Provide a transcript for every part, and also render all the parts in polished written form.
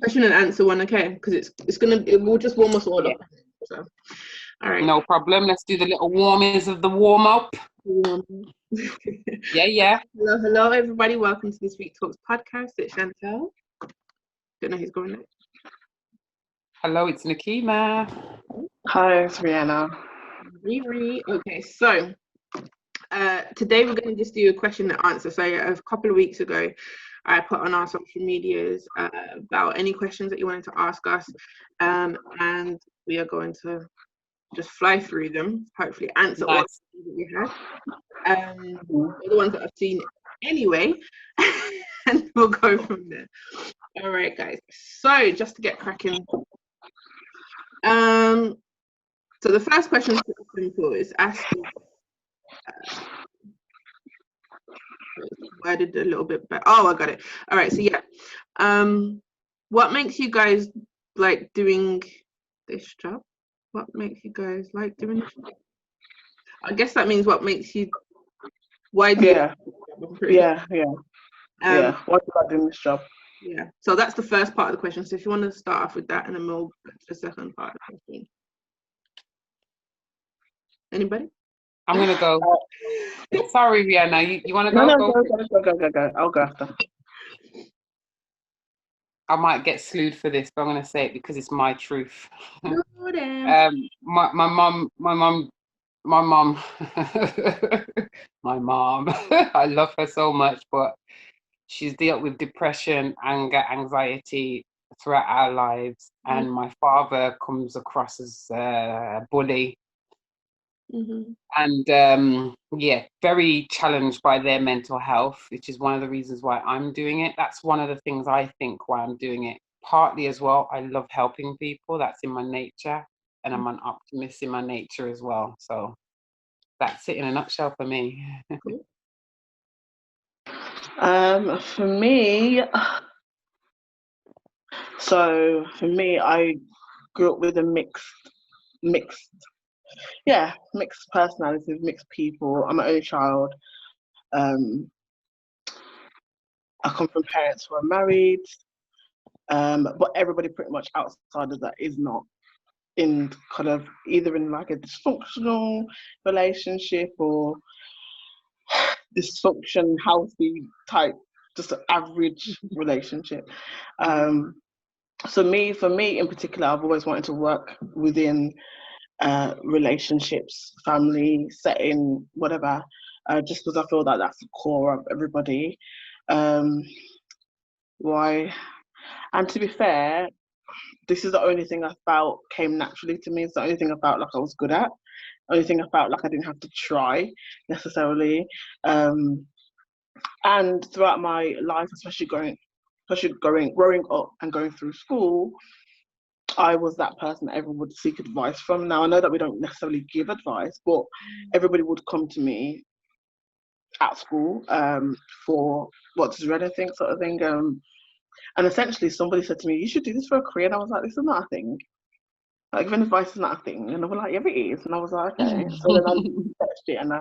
question and answer one, okay? Because it will just warm us all Yeah. up. So, all right. No problem. Let's do the little warmings of the warm up. Yeah. Hello, everybody. Welcome to this week's Talks podcast. It's Chantel. Don't know who's going next. Hello, it's Nakima. Hi, it's Rihanna. Riri. Okay, so today we're going to just do a question and answer. So a couple of weeks ago, I put on our social medias about any questions that you wanted to ask us, and we are going to just fly through them, hopefully answer all the questions that we have. The ones that I've seen anyway, and we'll go from there. All right, guys. So just to get cracking. So the first question is simple. It's asking. Worded a little bit better. Oh, I got it. All right. So yeah. What makes you guys like doing this job? What makes you guys like doing this job? I guess that means what makes you. Why do Yeah. Yeah. Why do I do this job? Yeah. So that's the first part of the question. So if you want to start off with that, and then we'll get to the second part of the question. Anybody? I'm gonna go. Sorry, Rihanna. You want to go? No, go. I'll go after. I might get slewed for this, but I'm gonna say it because it's my truth. My mom. My mom. I love her so much, but she's dealt with depression, anger, anxiety throughout our lives, and my father comes across as a bully. And very challenged by their mental health, which is one of the reasons why I'm doing it. That's one of the things I think why I'm doing it. Partly as well, I love helping people. That's in my nature, and I'm an optimist in my nature as well. So that's it in a nutshell for me. For me, I grew up with a mixed personalities, mixed people. I'm an only child. I come from parents who are married, but everybody pretty much outside of that is not in kind of either in like a dysfunctional relationship or dysfunction, healthy type, just an average relationship. For me in particular, I've always wanted to work within relationships, family setting, whatever, just because I feel that that's the core of everybody. Why? And to be fair, this is the only thing I felt came naturally to me. It's the only thing I felt like I was good at. The only thing I felt like I didn't have to try necessarily. And throughout my life, especially growing up and going through school, I was that person that everyone would seek advice from. Now, I know that we don't necessarily give advice, but everybody would come to me at school for what does Reddit think sort of thing. And essentially somebody said to me, you should do this for a career. And I was like, this is not a thing. Like, giving advice is not a thing. And they were like, yeah, it is. And I was like, okay. So then I researched it and I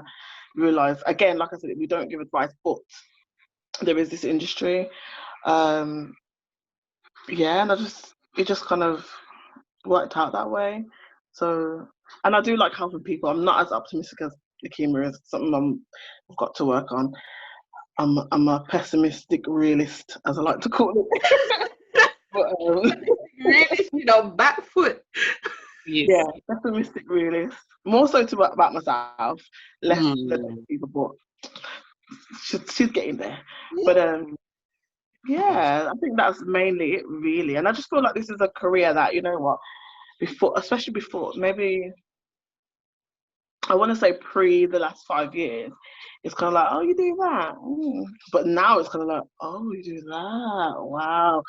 realised, again, like I said, we don't give advice, but there is this industry. And it just kind of worked out that way. So, and I do like helping people. I'm not as optimistic as Nakima is. Something I've got to work on. I'm a pessimistic realist, as I like to call it. But, realist, back foot. Yes. Yeah, pessimistic realist. More so about myself, less than people. But she's getting there. But I think that's mainly it, really. And I just feel like this is a career that, you know what, especially before, maybe I want to say pre the last 5 years, it's kind of like, oh, you do that. But now it's kind of like, oh, you do that. Wow.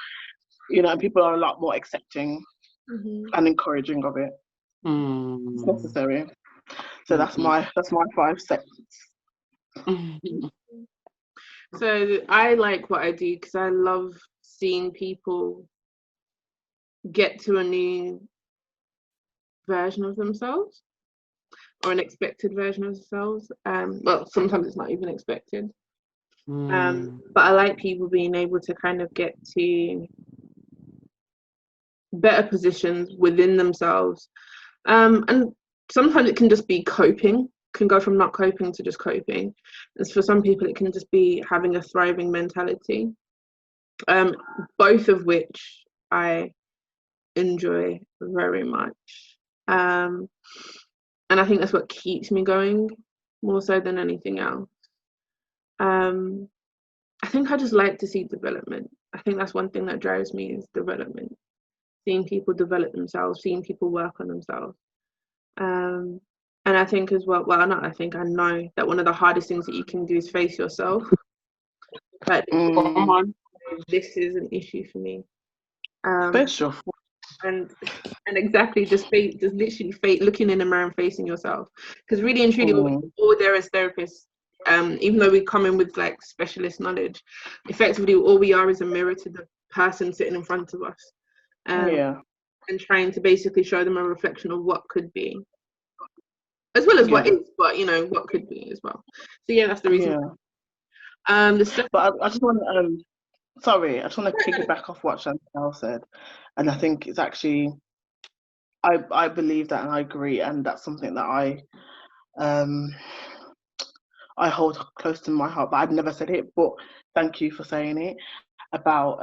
And people are a lot more accepting and encouraging of it. It's necessary. So that's my 5 seconds. So I like what I do because I love seeing people get to a new version of themselves or an expected version of themselves. Well, sometimes it's not even expected. But I like people being able to kind of get to better positions within themselves. And sometimes it can just be coping, can go from not coping to just coping. And for some people, it can just be having a thriving mentality, both of which I enjoy very much. And I think that's what keeps me going more so than anything else. I think I just like to see development. I think that's one thing that drives me is development. Seeing people develop themselves, seeing people work on themselves. And I think as well, I know that one of the hardest things that you can do is face yourself. But this is an issue for me. And exactly, just literally looking in the mirror and facing yourself. Because really and truly, all there as therapists, even though we come in with like specialist knowledge, effectively all we are is a mirror to the person sitting in front of us. And trying to basically show them a reflection of what could be, as well as what is, but what could be as well. So that's the reason. But I just want to I just want to piggyback off what Chantal said, and I think it's actually I believe that and I agree, and that's something that I hold close to my heart, but I've never said it, but thank you for saying it, about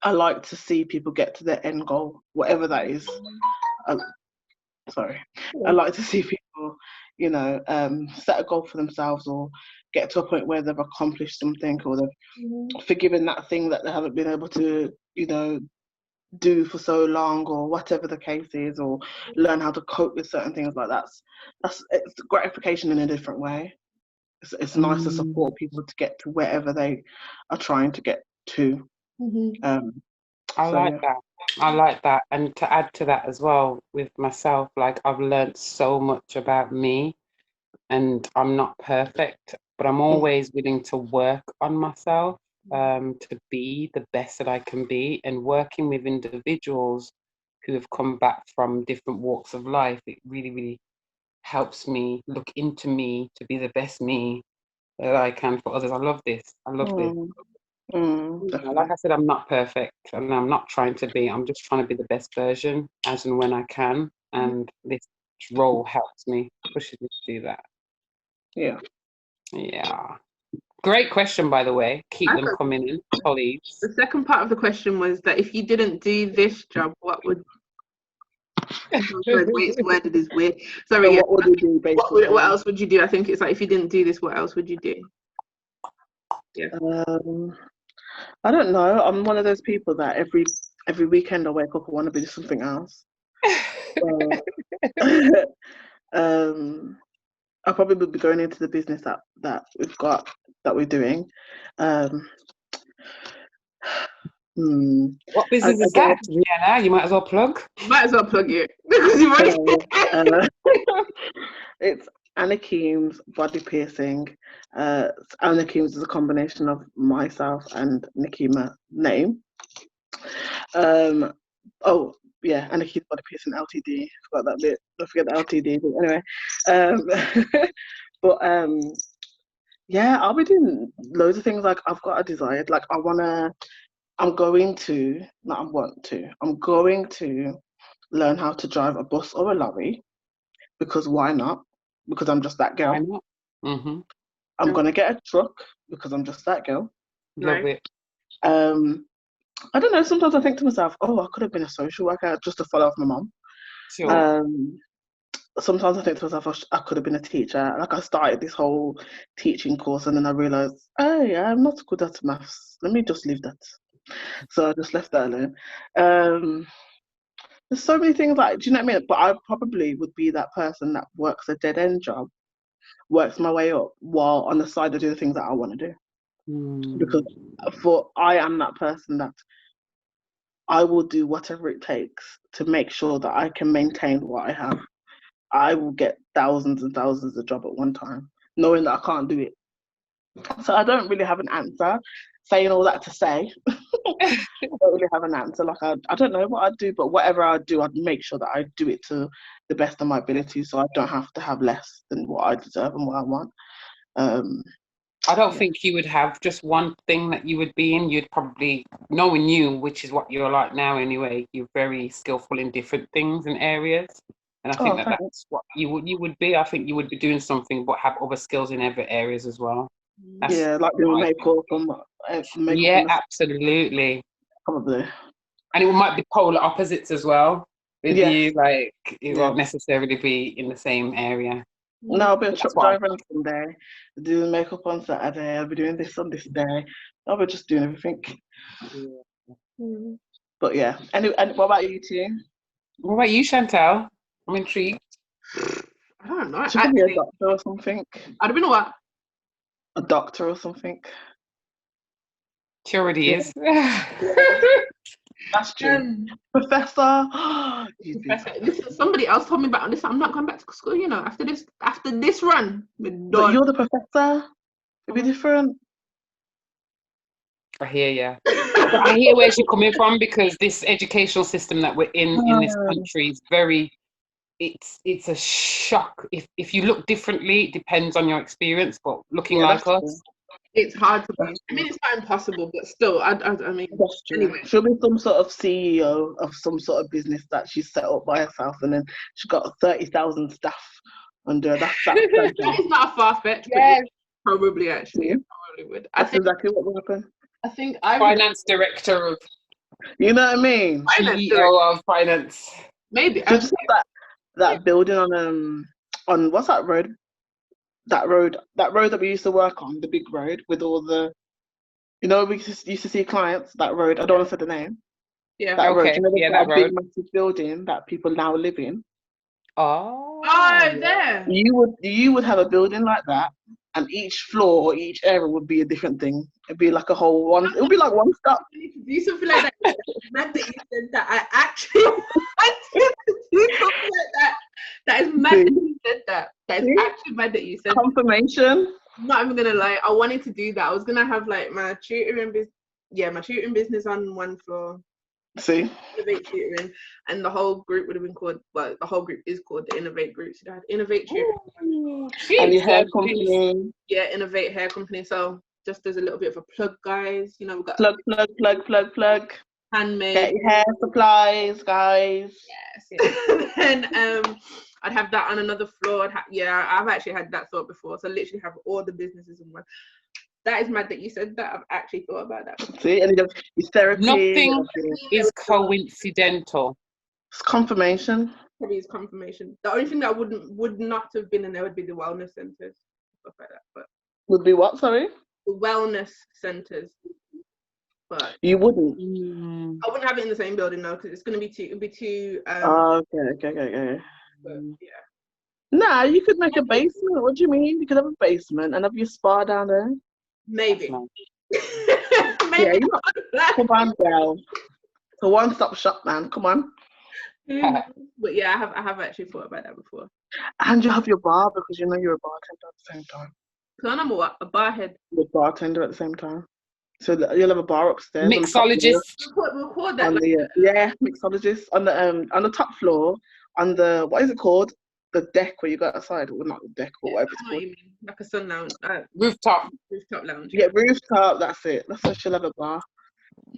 I like to see people get to their end goal, whatever that is. I like to see people, set a goal for themselves or get to a point where they've accomplished something or they've forgiven that thing that they haven't been able to, do for so long or whatever the case is, or learn how to cope with certain things like that. It's gratification in a different way. It's nice to support people to get to wherever they are trying to get to. I like that. And to add to that as well, with myself, like I've learned so much about me, and I'm not perfect, but I'm always willing to work on myself, to be the best that I can be. And working with individuals who have come back from different walks of life, it really, really helps me look into me to be the best me that I can for others. I love this. Like I said, I'm not perfect and I'm not trying to be. I'm just trying to be the best version as and when I can. And this role helps me, pushes me to do that. Yeah. Great question, by the way. Keep them coming in, colleagues. The second part of the question was that if you didn't do this job, what would... It's worded as weird. Sorry, what would you do, basically? What else would you do? I think it's like, if you didn't do this, what else would you do? I don't know. I'm one of those people that every weekend I wake up, I want to do something else. I probably would be going into the business that we've got, that we're doing. What business is that? Yeah, you might as well plug. Might as well plug it because you've already. It's Anna Keames Body Piercing. Anna Keames is a combination of myself and Nikima name. Anna Keames Body Piercing Ltd. Forgot that bit. Don't forget the Ltd. But anyway, I'll be doing loads of things. Like I've got a desire. Like I'm going to learn how to drive a bus or a lorry, because why not? Because I'm just that girl. Why not? Mm-hmm. I'm going to get a truck because I'm just that girl. Love it. I don't know, sometimes I think to myself, I could have been a social worker just to follow off my mum. Sure. Sometimes I think to myself, I could have been a teacher. Like I started this whole teaching course and then I realised, I'm not good at maths. Let me just leave that. So I just left that alone. There's so many things, like, do you know what I mean? But I probably would be that person that works a dead end job, works my way up while on the side I do the things that I want to do. Because I am that person that I will do whatever it takes to make sure that I can maintain what I have. I will get thousands and thousands of jobs at one time, knowing that I can't do it. So I don't really have an answer. Saying all that to say, I don't really have an answer. Like I don't know what I'd do, but whatever I do, I'd make sure that I do it to the best of my ability, so I don't have to have less than what I deserve and what I want. I don't think you would have just one thing that you would be in. You'd probably, knowing you, which is what you're like now anyway, you're very skillful in different things and areas. And I think that thanks. that's what you would be. I think you would be doing something, but have other skills in other areas as well. That's Yeah, like doing my makeup and makeup. yeah, On the, absolutely. probably. And it might be polar opposites as well with Yes. you. Like it Yeah. won't necessarily be in the same area. No, I'll be a That's truck why. driver on Sunday, doing makeup on Saturday. I'll be doing this on this day. I'll be just doing everything. But yeah. And what about you two? What about you, Chantal? I'm intrigued. I don't know. She could be a doctor or something. I'd have been what? A doctor or something. She already is. That's true. Professor. Professor. Listen, somebody else told me about this. I'm not going back to school, you know. After this run, we're done. But you're the professor. It'd be different. I hear you. But I hear where she's coming from, because this educational system that we're in this country is very, it's a shock. If you look differently, it depends on your experience, but looking like us, true. It's hard to believe. I mean, it's not impossible, but still, I mean, That's true. anyway. She'll be some sort of CEO of some sort of business that she's set up by herself, and then she's got 30,000 staff under. That's That is not a far fetch. Yes. Probably actually, Yeah. probably would. That's exactly what will happen. I think I finance director of You know what I mean? CEO of finance. Maybe. She'll just have that building on what's that road? That road that we used to work on, the big road with all the, we used to see clients. That road, I don't want to say the name. Yeah. That road, Okay. that That big road. massive building that people now live in. Oh, there. You would have a building like that, and each floor or each area would be a different thing. It'd be like a whole one. It would be like one stop. Do something like that. Mad that you said that. I actually wanted to do something like that. That is mad that you said that. That is actually mad that you said Confirmation. I'm not even gonna lie. I wanted to do that. I was gonna have like my tutoring business on one floor. See, Innovate tutoring, and the whole group would have been called. Well, the whole group is called the Innovate Group. So they had Innovate tutoring. and your hair company. Yeah, Innovate Hair Company. So just as a little bit of a plug, guys. You know, we've got plug. handmade. Get your hair supplies, guys. Yes. And I'd have that on another floor. I've actually had that thought before. So literally have all the businesses in one. That is mad that you said that. I've actually thought about that before. See, and it's therapy. Nothing is coincidental. It's confirmation. Probably is confirmation. The only thing that would not have been in there would be the wellness centers, stuff like that. But would be what? Sorry. The wellness centers. But you wouldn't. I wouldn't have it in the same building though, because it's going to be too. It'd be too. Okay. But, yeah. Nah, you could make a basement. What do you mean? You could have a basement and have your spa down there. Maybe. Maybe. Yeah, come on, girl. It's a one-stop shop, man. Come on. But yeah, I have actually thought about that before. And you have your bar, because you're a bartender at the same time. So I'm a barhead. You're a bartender at the same time. So you'll have a bar upstairs. Mixologist. Record that. Mixologist on the top floor. On the, what is it called? The deck where you go outside, or not the deck, or whatever it's called. Like a sun lounge. Rooftop lounge. Yeah, rooftop. That's it. That's where she'll have a bar.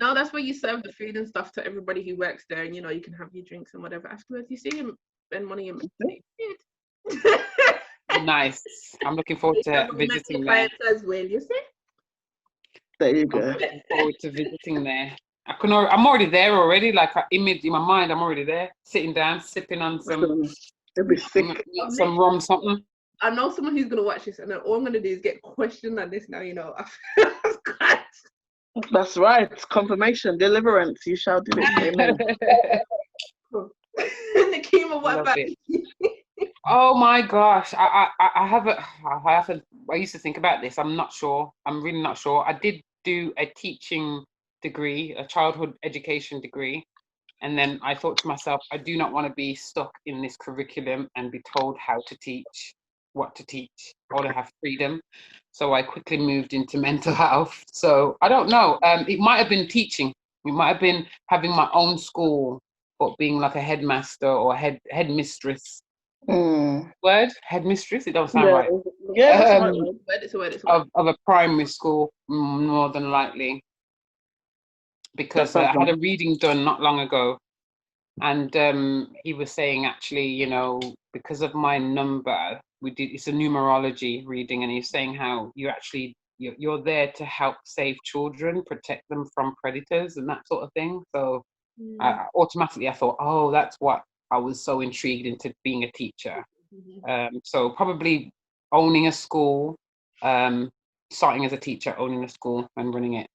No, that's where you serve the food and stuff to everybody who works there, and you can have your drinks and whatever afterwards. You see him spend money and make food. Nice. I'm looking forward to visiting there. As well, you see. There you go. I'm looking forward to visiting there. I'm already there already. Like image in my mind, I'm already there, sitting down, sipping on some. It'll be sick. Some rum, something. I know someone who's gonna watch this, and then all I'm gonna do is get questioned on this now. That's right. It's confirmation, deliverance. You shall do it. Amen. Nikema, what about you? Oh my gosh, I used to think about this. I'm not sure. I'm really not sure. I did do a teaching degree, a childhood education degree. And then I thought to myself, I do not want to be stuck in this curriculum and be told how to teach, what to teach. I want to have freedom. So I quickly moved into mental health. So I don't know. It might have been teaching. It might have been having my own school, but being like a headmaster or headmistress. Word? Headmistress? It don't sound right. Yeah, that's the right word. It's a word. It's a word. of a primary school, more than likely, because I had a reading done not long ago, and he was saying, actually, you know, because of my number, it's a numerology reading, and he's saying how you're there to help save children, protect them from predators and that sort of thing. So automatically I thought, oh, that's what I was so intrigued into being a teacher. So probably owning a school, starting as a teacher, owning a school and running it.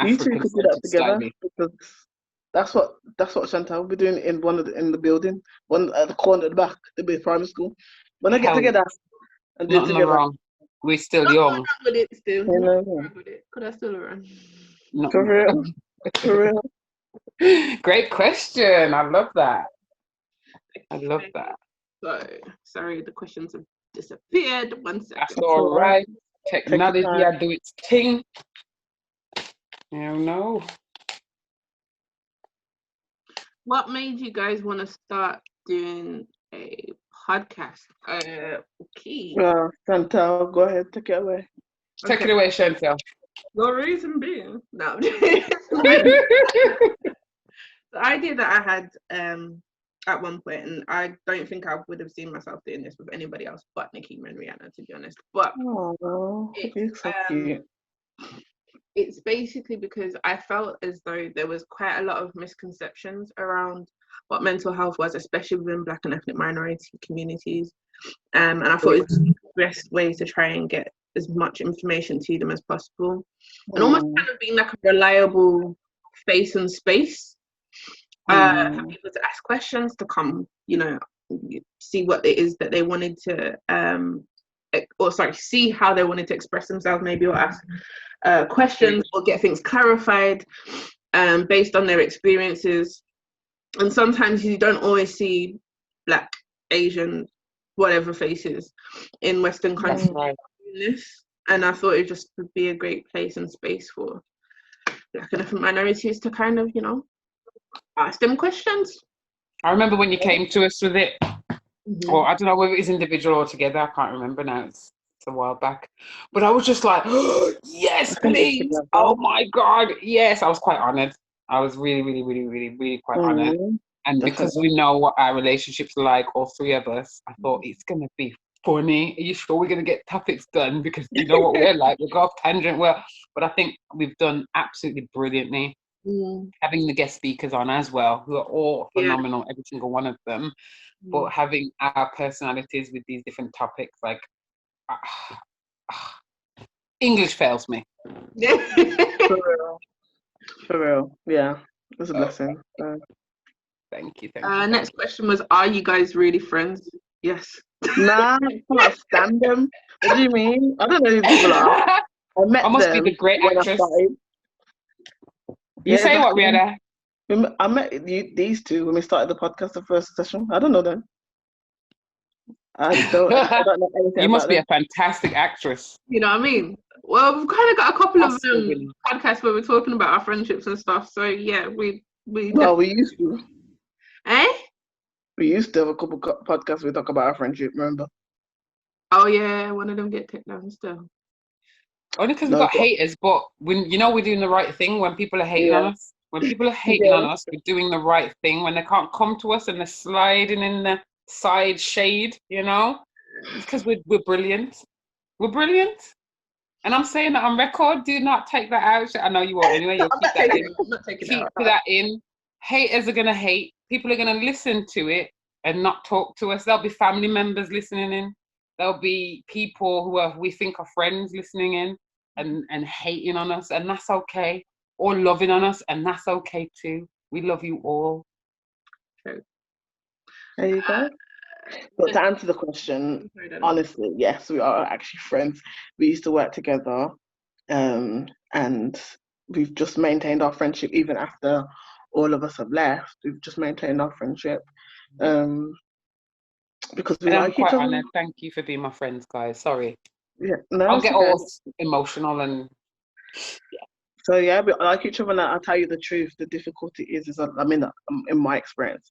You two could do that together, slightly. because that's what Chantal will be doing in the building, one at the corner at the back. There'll be a primary school. When they get together and do it together. Wrong. We're still young. Nothing wrong with it still. Nothing wrong with it. Could I still run? For real. For real. Great question. I love that. I love that. So sorry, the questions have disappeared. 1 second. That's all right. Technology, I do its thing. You know. What made you guys want to start doing a podcast? Okay. Chantal, go ahead, take it away. Take it away, Chantal. The reason being, no. The idea that I had at one point, and I don't think I would have seen myself doing this with anybody else but Nikki and Rihanna, to be honest. But it's so cute. It's basically because I felt as though there was quite a lot of misconceptions around what mental health was, especially within Black and ethnic minority communities. And I thought it's the best way to try and get as much information to them as possible. And almost kind of being like a reliable face and space for people to ask questions, to come, you know, see what it is that they wanted to, see how they wanted to express themselves, maybe, or ask questions or get things clarified based on their experiences. And sometimes you don't always see Black, Asian, whatever faces in Western countries. Right. And I thought it just would be a great place and space for Black and ethnic minorities to kind of, you know, ask them questions. I remember when you came to us with it, or I don't know whether it was individual or together, I can't remember now, it's a while back, but I was just like, oh, yes, please, oh my God, yes. I was quite honoured. I was really, really, really, really, really quite honoured. And because we know what our relationships are like, all three of us, I thought it's going to be funny. Are you sure we're going to get topics done? Because you know what we're like, we'll go off tangent. Well, but I think we've done absolutely brilliantly. Having the guest speakers on as well, who are all phenomenal, every single one of them. But having our personalities with these different topics, like, English fails me. For real. Yeah, it was a blessing. Thank you. Next question was, are you guys really friends? Yes. Nah, I can't stand them. What do you mean? I don't know who people are. I met them. Must be the great actress. You say what, Rihanna? I met these two when we started the podcast, the first session. I don't know them. I don't know anything. You must be a fantastic actress. You know what I mean? Well, we've kind of got a couple of podcasts where we're talking about our friendships and stuff. So yeah, we used to. Eh? We used to have a couple podcasts where we talk about our friendship. Remember? Oh yeah, one of them get taken down still. Only because we've got haters, but when we're doing the right thing when people are hating on us. When people are hating on us, we're doing the right thing. When they can't come to us and they're sliding in the side shade, you know, it's because we're brilliant. We're brilliant. And I'm saying that on record. Do not take that out. I know you won't anyway. You'll keep that in. Keep that in. Haters are gonna hate. People are gonna listen to it and not talk to us. There'll be family members listening in. There'll be people who we think are friends listening in and hating on us, and that's okay. Or loving on us, and that's okay too. We love you all. True. There you go. But to answer the question, honestly, yes, we are actually friends. We used to work together, and we've just maintained our friendship even after all of us have left. We've just maintained our friendship because we like each other. I'm quite honored. Thank you for being my friends, guys. Sorry. Yeah, no, I'll get all emotional and. Yeah. So yeah, we like each other, and I'll tell you the truth. The difficulty is I mean, in my experience,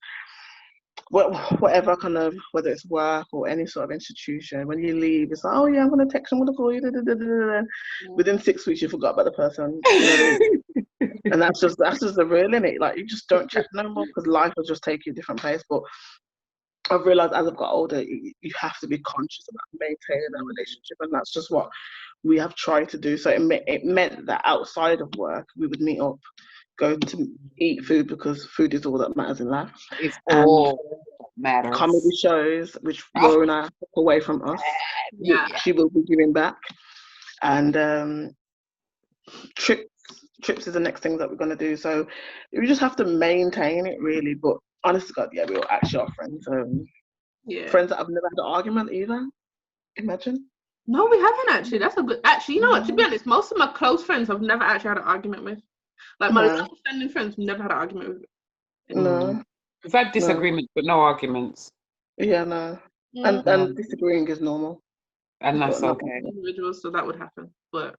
whatever kind of, whether it's work or any sort of institution, when you leave, it's like, oh yeah, I'm gonna text you, I'm gonna call you. Da, da, da, da, da. Within 6 weeks, you forgot about the person. You know what I mean? And that's just the real, innit? Like, you just don't chat no more because life will just take you a different place. But I've realised as I've got older, you have to be conscious about maintaining that relationship, and that's just what we have tried to do. So it meant that outside of work, we would meet up, go to eat food, because food is all that matters in life. It's And all that matters. comedy shows, which Laura and I took away from us, Yeah. she will be giving back. And trips is the next thing that we're going to do. So we just have to maintain it, really. But honest to God, yeah, we all actually are friends. Friends that I've never had an argument either. Imagine. No, we haven't actually. That's a good. Actually, you know what? To be honest, most of my close friends I've never actually had an argument with. Like my long-standing friends, never had an argument with. No. We've had disagreements, but no arguments. Yeah, no. And disagreeing is normal. And that's okay. Individuals, so that would happen. But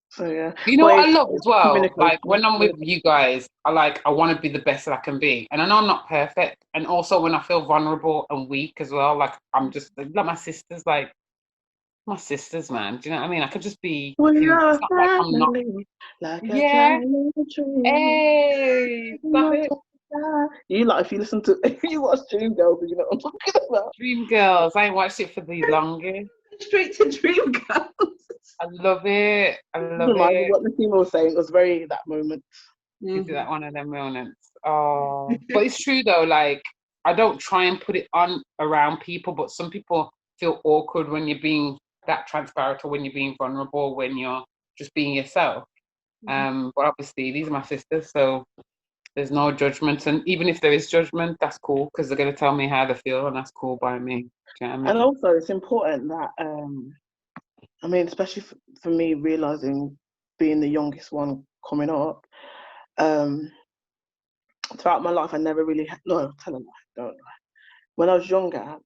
so yeah. You know what I love as well? Like when I'm with you guys, I want to be the best that I can be. And I know I'm not perfect. And also when I feel vulnerable and weak as well, like I'm just like my sisters, man. Do you know what I mean? I could just be it's not like I'm not. Like Yeah. Hey, stop it. You if you listen to, if you watch Dreamgirls, you know what I'm talking about. Dreamgirls. I ain't watched it for the longest. Straight to Dreamgirls. I love it. What the female was saying, it was very that moment. Is that one of them moments? Oh, but it's true though. Like I don't try and put it on around people, but some people feel awkward when you're being that transparent, or when you're being vulnerable, when you're just being yourself. But obviously these are my sisters, so there's no judgment, and even if there is judgment, that's cool, because they're going to tell me how they feel, and that's cool by me. Do you know what I mean? And also it's important that I mean, especially for me, realizing being the youngest one coming up, throughout my life I never really tell a lie, don't lie. When I was younger,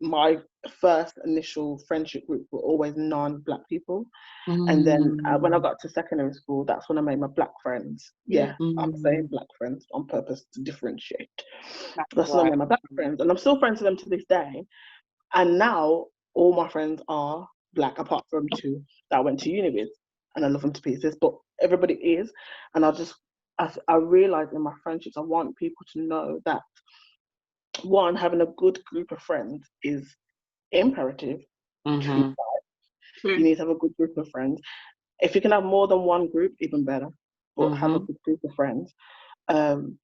my first initial friendship group were always non-black people. And then when I got to secondary school, that's when I made my black friends. Yeah, I'm saying black friends on purpose to differentiate. That's when I made my black friends. And I'm still friends with them to this day. And now all my friends are black, apart from 2 that I went to uni with. And I love them to pieces, but everybody is. And I realized in my friendships, I want people to know that, one, having a good group of friends is imperative. You need to have a good group of friends. If you can have more than one group, even better. But have a good group of friends. And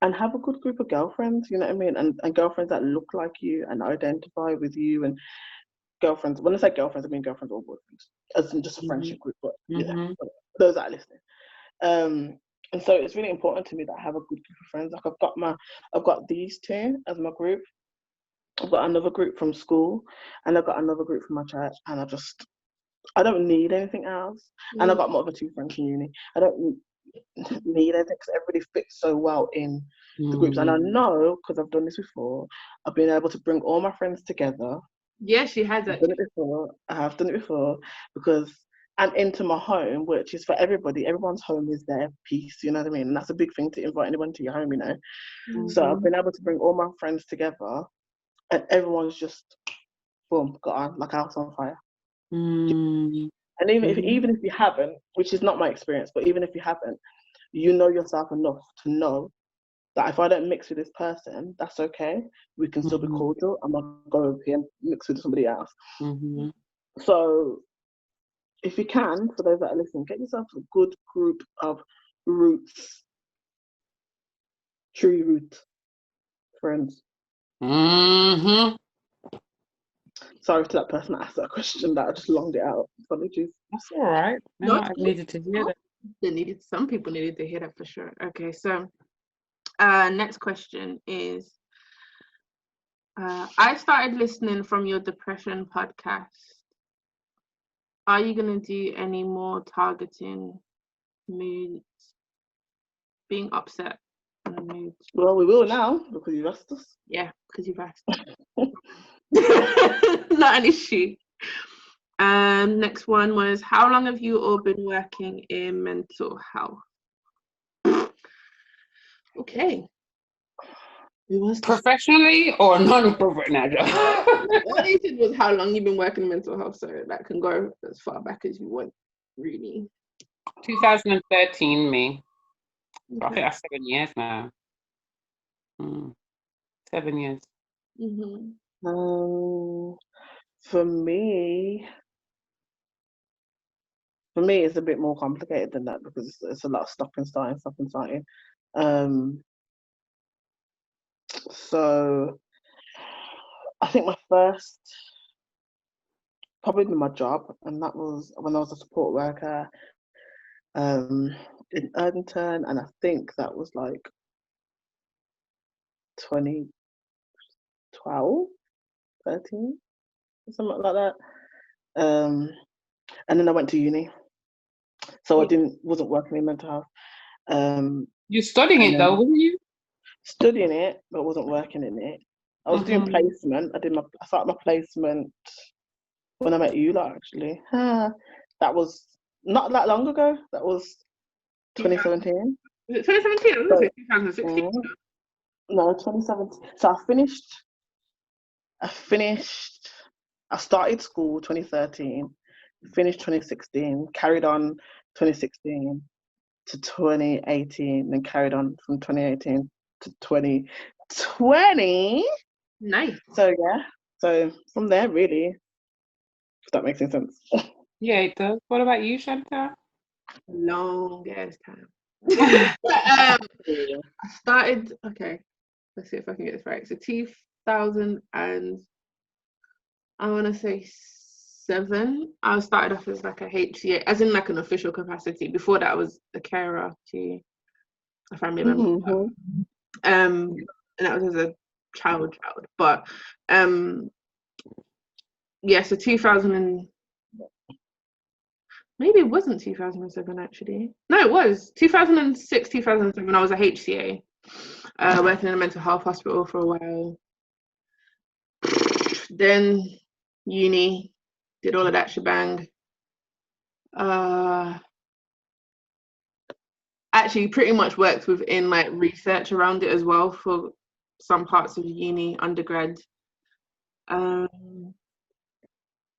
have a good group of girlfriends, you know what I mean? And girlfriends that look like you and identify with you. And girlfriends, when I say girlfriends, I mean girlfriends or boyfriends. As in just a friendship group, but those that are listening. And so it's really important to me that I have a good group of friends. Like I've got these 2 as my group. I've got another group from school, and I've got another group from my church, and I don't need anything else. And I've got my other 2 friends from uni. I don't need anything because everybody fits so well in the groups. And I know, because I've done this before, I've been able to bring all my friends together. Yeah, she has I've done it before. I have done it before, and into my home, which is for everybody. Everyone's home is their peace, you know what I mean? And that's a big thing to invite anyone to your home, you know. So I've been able to bring all my friends together, and everyone's just, boom, got on like a house on fire. And even if you haven't, which is not my experience, but even if you haven't, you know yourself enough to know that if I don't mix with this person, that's okay. We can still be cordial. I'm not going to go over here and mix with somebody else. So if you can, for those that are listening, get yourself a good group of roots, true root friends. Sorry to that person that asked that question, that I just longed it out. Apologies. That's all right. No, I needed to hear that. Some people needed to hear that for sure. Okay, so next question is, I started listening from your depression podcast. Are you going to do any more targeting moods, being upset and moods? Well, we will now, because you've asked us. Yeah, because you've asked. Not an issue. Next one was, how long have you all been working in mental health? Okay. Professionally or non-professional? What they said was how long you've been working in mental health, so that can go as far back as you want, really. 2013, me. Okay. I think that's 7 years now. 7 years. For me, it's a bit more complicated than that because it's a lot of stopping, starting. So I think my first, probably my job, and that was when I was a support worker in Erdington, and I think that was like 2012, 13, something like that. And then I went to uni, so I wasn't working in mental health. You're studying it though, weren't you? Studying it, but wasn't working in it. I was doing placement. I started my placement when I met you lot, actually. That was not that long ago. That was 2017. Was it 2017? I was going to say 2016. No, 2017. So I started school 2013, finished 2016, carried on 2016 to 2018, and carried on from 2018 to 2020. Nice. So yeah, so from there, really, if that makes any sense. Yeah, it does. What about you, Chantal? Long ass time. I started, okay, let's see if I can get this right. So 2000 and I want to say 7. I started off as like a HCA, as in like an official capacity. Before that, I was a carer to a family member. And that was as a child. But yeah, so 2000 and maybe it wasn't 2007 actually. No, it was 2006, 2007. I was a HCA, working in a mental health hospital for a while. Then uni, did all of that shebang. Actually pretty much worked within like research around it as well for some parts of uni, undergrad. I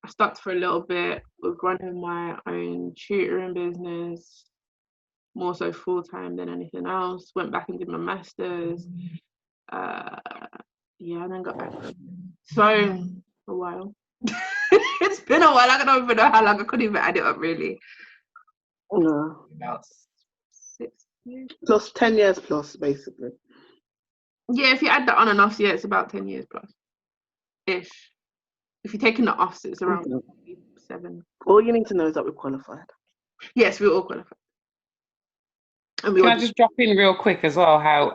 stuck for a little bit with running my own tutoring business, more so full-time than anything else. Went back and did my master's. Yeah, and then got back. So a while. It's been a while. I don't even know how long. I couldn't even add it up really. No. About 6 years. Plus 10 years plus, basically. Yeah, if you add the on and offs, yeah, it's about 10 years plus. Ish. If you're taking the offs, it's around 7. All you need to know is that we're qualified. Yes, we're all qualified. And Can I just drop in real quick as well? How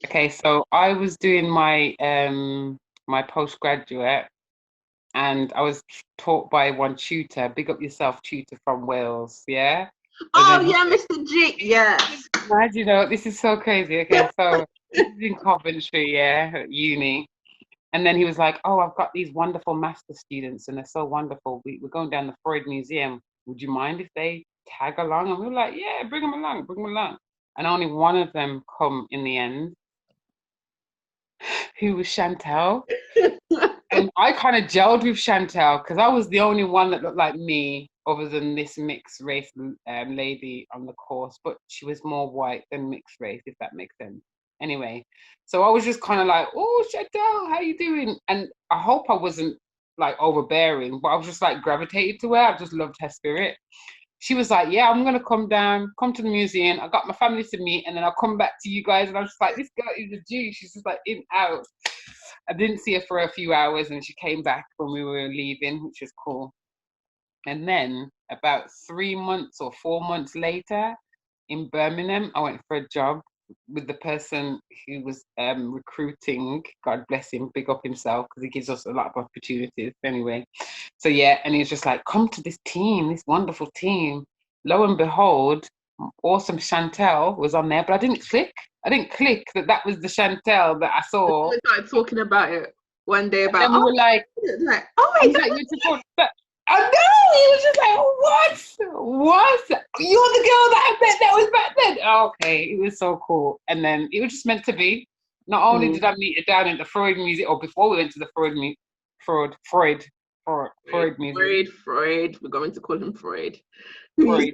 okay, so I was doing my my postgraduate, and I was taught by one tutor. Big up yourself, tutor from Wales, yeah. Oh yeah, Mr. G. Yes. You know, this is so crazy. Okay, so this is in Coventry, yeah, at uni. And then he was like, "Oh, I've got these wonderful master students, and they're so wonderful. We're going down the Freud Museum. Would you mind if they tag along?" And we were like, "Yeah, bring them along, bring them along." And only one of them come in the end, who was Chantal. And I kind of gelled with Chantal because I was the only one that looked like me, other than this mixed race lady on the course, but she was more white than mixed race, if that makes sense. Anyway, so I was just kind of like, "Oh, Chantal, how you doing?" And I hope I wasn't like overbearing, but I was just like gravitated to her. I just loved her spirit. She was like, "Yeah, I'm gonna come to the museum. I got my family to meet, and then I'll come back to you guys." And I was just like, "This girl is a G." She's just like in out. I didn't see her for a few hours, and she came back when we were leaving, which was cool. And then about 3 months or 4 months later, in Birmingham, I went for a job with the person who was recruiting. God bless him, big up himself, because he gives us a lot of opportunities. Anyway, so yeah, and he was just like, "Come to this team, this wonderful team." Lo and behold, awesome Chantal was on there, but I didn't click that was the Chantal that I saw. We started talking about it one day about. And we were like, "Oh my God!" I know, he was just like, what? You're the girl that I met that was back then. Oh, okay, it was so cool. And then it was just meant to be. Not only did I meet her down at the Freud Museum, or before we went to the Freud Museum. Freud. We're going to call him Freud. Freud.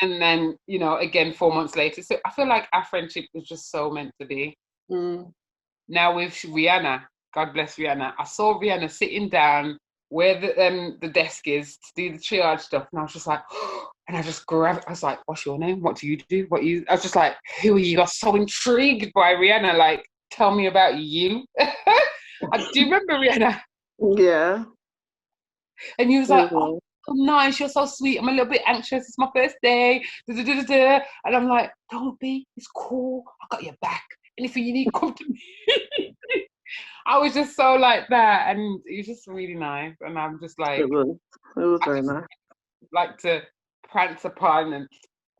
And then, you know, again 4 months later. So I feel like our friendship was just so meant to be. Now with Rihanna, God bless Rihanna. I saw Rihanna sitting down where the desk is to do the triage stuff, and I was just like, and I just grabbed. I was like, "What's your name? What do you do? What you?" I was just like, "Who are you?" I was so intrigued by Rihanna. Like, tell me about you. Do you remember Rihanna? Yeah. And he was like, "Oh, nice. You're so sweet. I'm a little bit anxious. It's my first day." And I'm like, "Don't be. It's cool. I got your back. Anything you need, come to me." I was just so like that, and it was just really nice. And I'm just like, it was very nice. Like to prance upon, and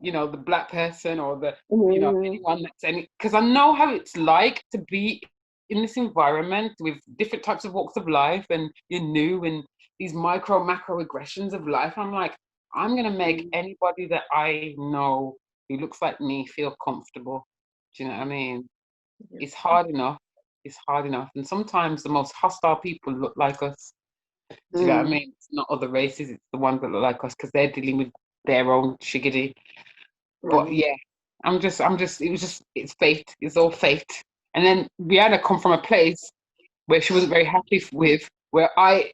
you know, the black person or the you know, anyone that's any, because I know how it's like to be in this environment with different types of walks of life, and you're new, and these micro macro aggressions of life. I'm like, I'm gonna make anybody that I know who looks like me feel comfortable. Do you know what I mean? It's hard enough. It's hard enough. And sometimes the most hostile people look like us. Do you know what I mean? It's not other races, it's the ones that look like us because they're dealing with their own shiggity. But yeah, it's fate. It's all fate. And then Rihanna come from a place where she wasn't very happy with, where I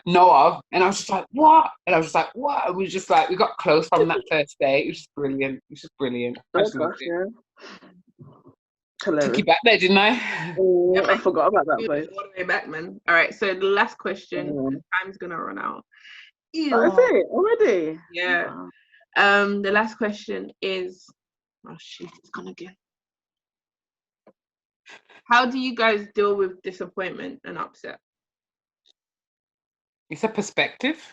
know of, and I was just like, what? And I was just like, what? And we just like, we got close from that first day. It was just brilliant. It was just brilliant. I just loved it. Hilarious. Took you back there, didn't I? Yeah, I forgot about that place. All the way back, man. All right, so the last question. Time's gonna run out. That is it already? Yeah. Wow. The last question is, oh shit, it's gone again. How do you guys deal with disappointment and upset? It's a perspective.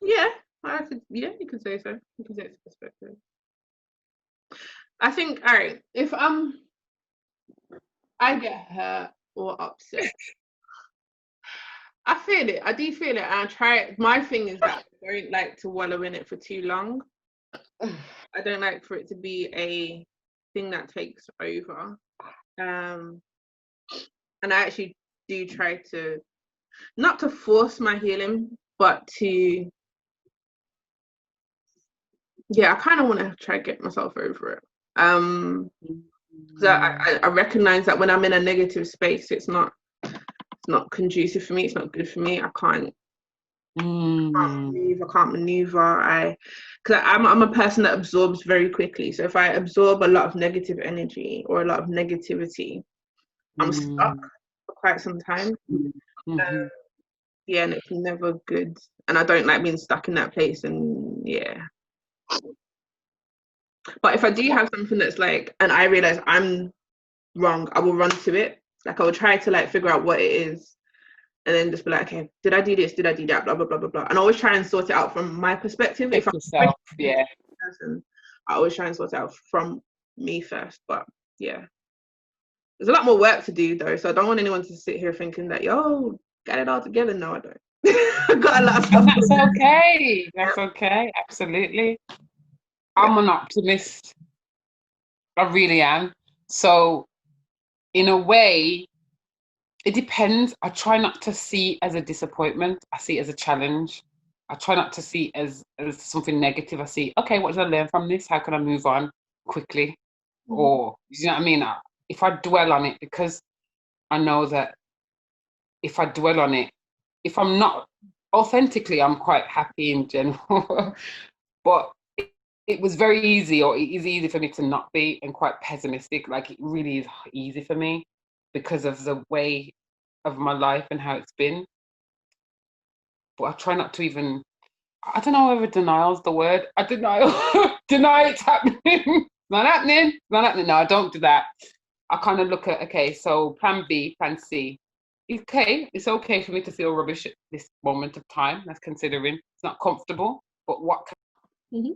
Yeah, you could say so. You could say it's a perspective. I think, all right, if I get hurt or upset, I feel it. I do feel it, and I try it. My thing is that I don't like to wallow in it for too long. I don't like for it to be a thing that takes over. And I actually do try to, not to force my healing, but to, I kind of want to try to get myself over it. So I recognize that when I'm in a negative space, it's not conducive for me. It's not good for me. I can't move. I can't maneuver. Because I'm a person that absorbs very quickly. So if I absorb a lot of negative energy or a lot of negativity, I'm stuck for quite some time. And it's never good. And I don't like being stuck in that place. And but if I do have something that's like, and I realize I'm wrong, I will run to it. Like I will try to like figure out what it is, and then just be like, okay, did I do this? Did I do that? Blah blah blah blah blah. And I always try and sort it out from my perspective. If I'm person, I always try and sort it out from me first. But yeah, there's a lot more work to do though, so I don't want anyone to sit here thinking that got it all together. No, I don't. I've got a lot of stuff. That's okay. That's okay. Absolutely. I'm an optimist. I really am. So, in a way, it depends. I try not to see it as a disappointment. I see it as a challenge. I try not to see it as something negative. I see, okay, what did I learn from this? How can I move on quickly? Or, you know what I mean? If I dwell on it, because I know that if I dwell on it, if I'm not authentically, I'm quite happy in general. But it was very easy, or it is easy for me to not be, and quite pessimistic. Like it really is easy for me because of the way of my life and how it's been. But I try not to even, I don't know whether denial's the word. I deny it's happening. It's not happening. It's not happening. No, I don't do that. I kind of look at, okay, so plan B, plan C. Okay, it's okay for me to feel rubbish at this moment of time. That's considering it's not comfortable, but what can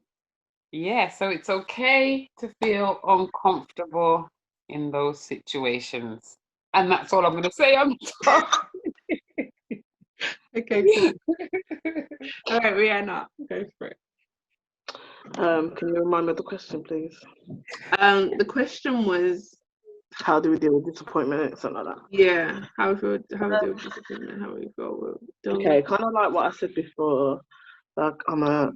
yeah, so it's okay to feel uncomfortable in those situations. And that's all I'm going to say. I'm sorry. Okay, cool. All right, Rihanna, go for it. Can you remind me of the question, please? The question was, How do we deal with disappointment? Something like that. yeah, how we deal with disappointment, how we feel with Okay, kind of like what I said before. Like I'm a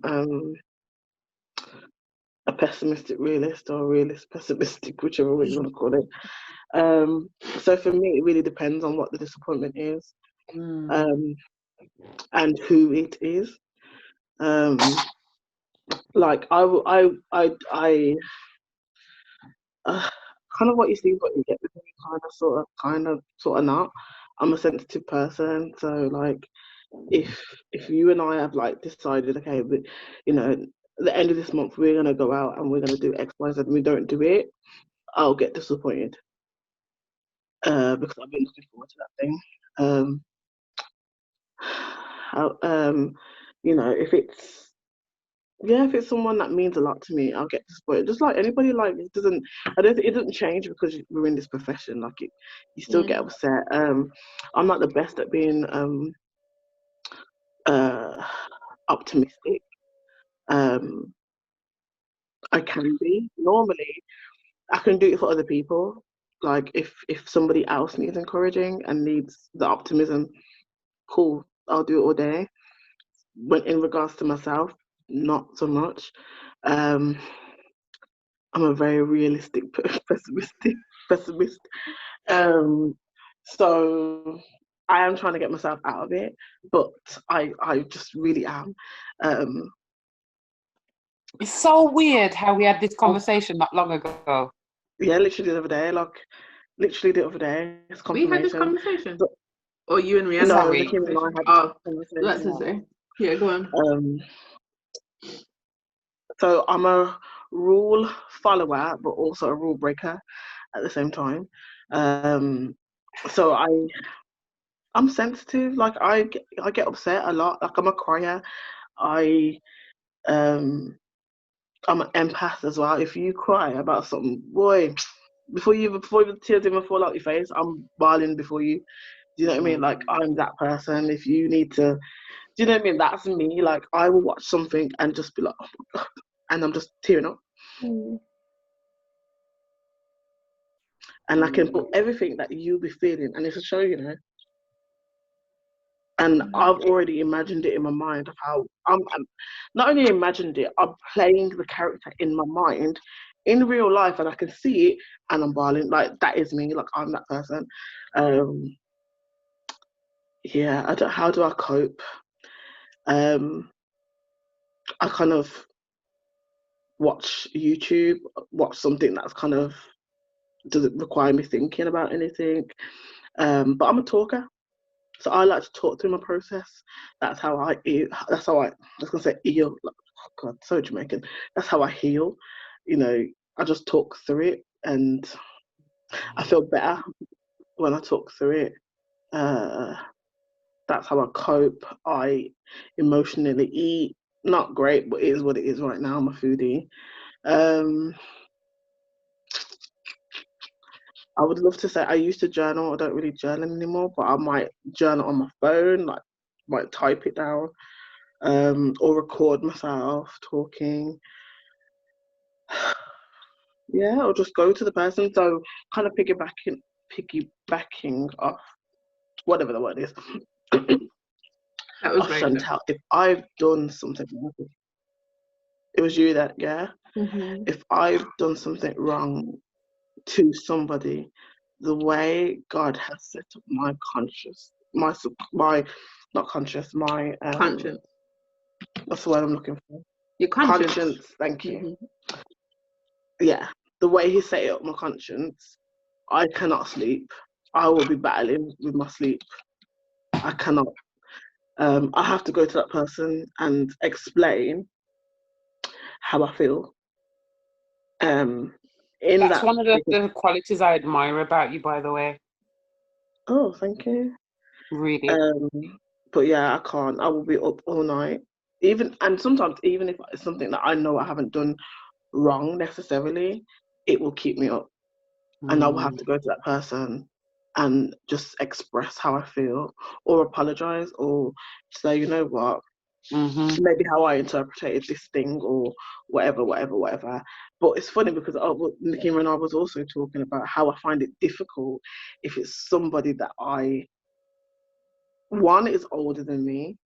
pessimistic realist or realist pessimistic, whichever way you want to call it. So for me, it really depends on what the disappointment is, and who it is. Like I kind of what you see, what you get with me, kind of, sort of not. I'm a sensitive person, so like, if you and I have like decided, okay, but you know, at the end of this month we're gonna go out and we're gonna do X, Y, Z, and we don't do it, I'll get disappointed because I've been looking forward to that thing. You know, if it's someone that means a lot to me, I'll get disappointed. Just like anybody, like it doesn't change because we're in this profession. Like you still get upset. I'm not the best at being optimistic. I can be. Normally, I can do it for other people. Like if somebody else needs encouraging and needs the optimism, cool, I'll do it all day. But in regards to myself, not so much. Um, I'm a very realistic, pessimist. So I am trying to get myself out of it, but I just really am. It's so weird how we had this conversation not long ago. Yeah, literally the other day, it's confirmation. We had this conversation? So, or you and Rihanna? no, Sorry. the team and I had this conversation. That's to say. Yeah, go on. So I'm a rule follower, but also a rule breaker at the same time. So I'm sensitive. Like I get upset a lot. Like I'm a crier. I'm an empath as well. If you cry about something, boy, before the tears even fall out your face, I'm bawling before you. Do you know what I mean? Like I'm that person. If you need to, do you know what I mean? That's me. Like I will watch something and just be like, oh my God, and I'm just tearing up. And I can put everything that you'll be feeling, and it's a show, you know. And I've already imagined it in my mind of how I'm not only imagined it, I'm playing the character in my mind in real life, and I can see it, and I'm bawling. Like that is me. Like I'm that person. Yeah. How do I cope? I kind of watch YouTube, watch something that's kind of doesn't require me thinking about anything. But I'm a talker. So I like to talk through my process. That's how I was gonna say heal. Like, oh God, so Jamaican. That's how I heal. You know, I just talk through it, and I feel better when I talk through it. That's how I cope. I emotionally eat. Not great, but it is what it is right now. I'm a foodie. I would love to say I used to journal. I don't really journal anymore, but I might journal on my phone, like might type it down, or record myself talking. Yeah, or just go to the person. So kind of piggybacking off whatever the word is. That was Chantal, if I've done something wrong, it was you that, yeah? If I've done something wrong to somebody, the way God has set up my conscience, not conscious, my conscience. What's the word I'm looking for? Your conscience. Thank you. Yeah, the way He set up my conscience, I cannot sleep. I will be battling with my sleep. I cannot. I have to go to that person and explain how I feel. That's one of the qualities I admire about you, by the way. Oh, thank you. Really. But yeah, I can't. I will be up all night. And sometimes even if it's something that I know I haven't done wrong necessarily, it will keep me up. And I will have to go to that person and just express how I feel, or apologize, or say, you know what, maybe how I interpreted this thing or whatever. But it's funny because Nikki and I was also talking about how I find it difficult if it's somebody that one is older than me,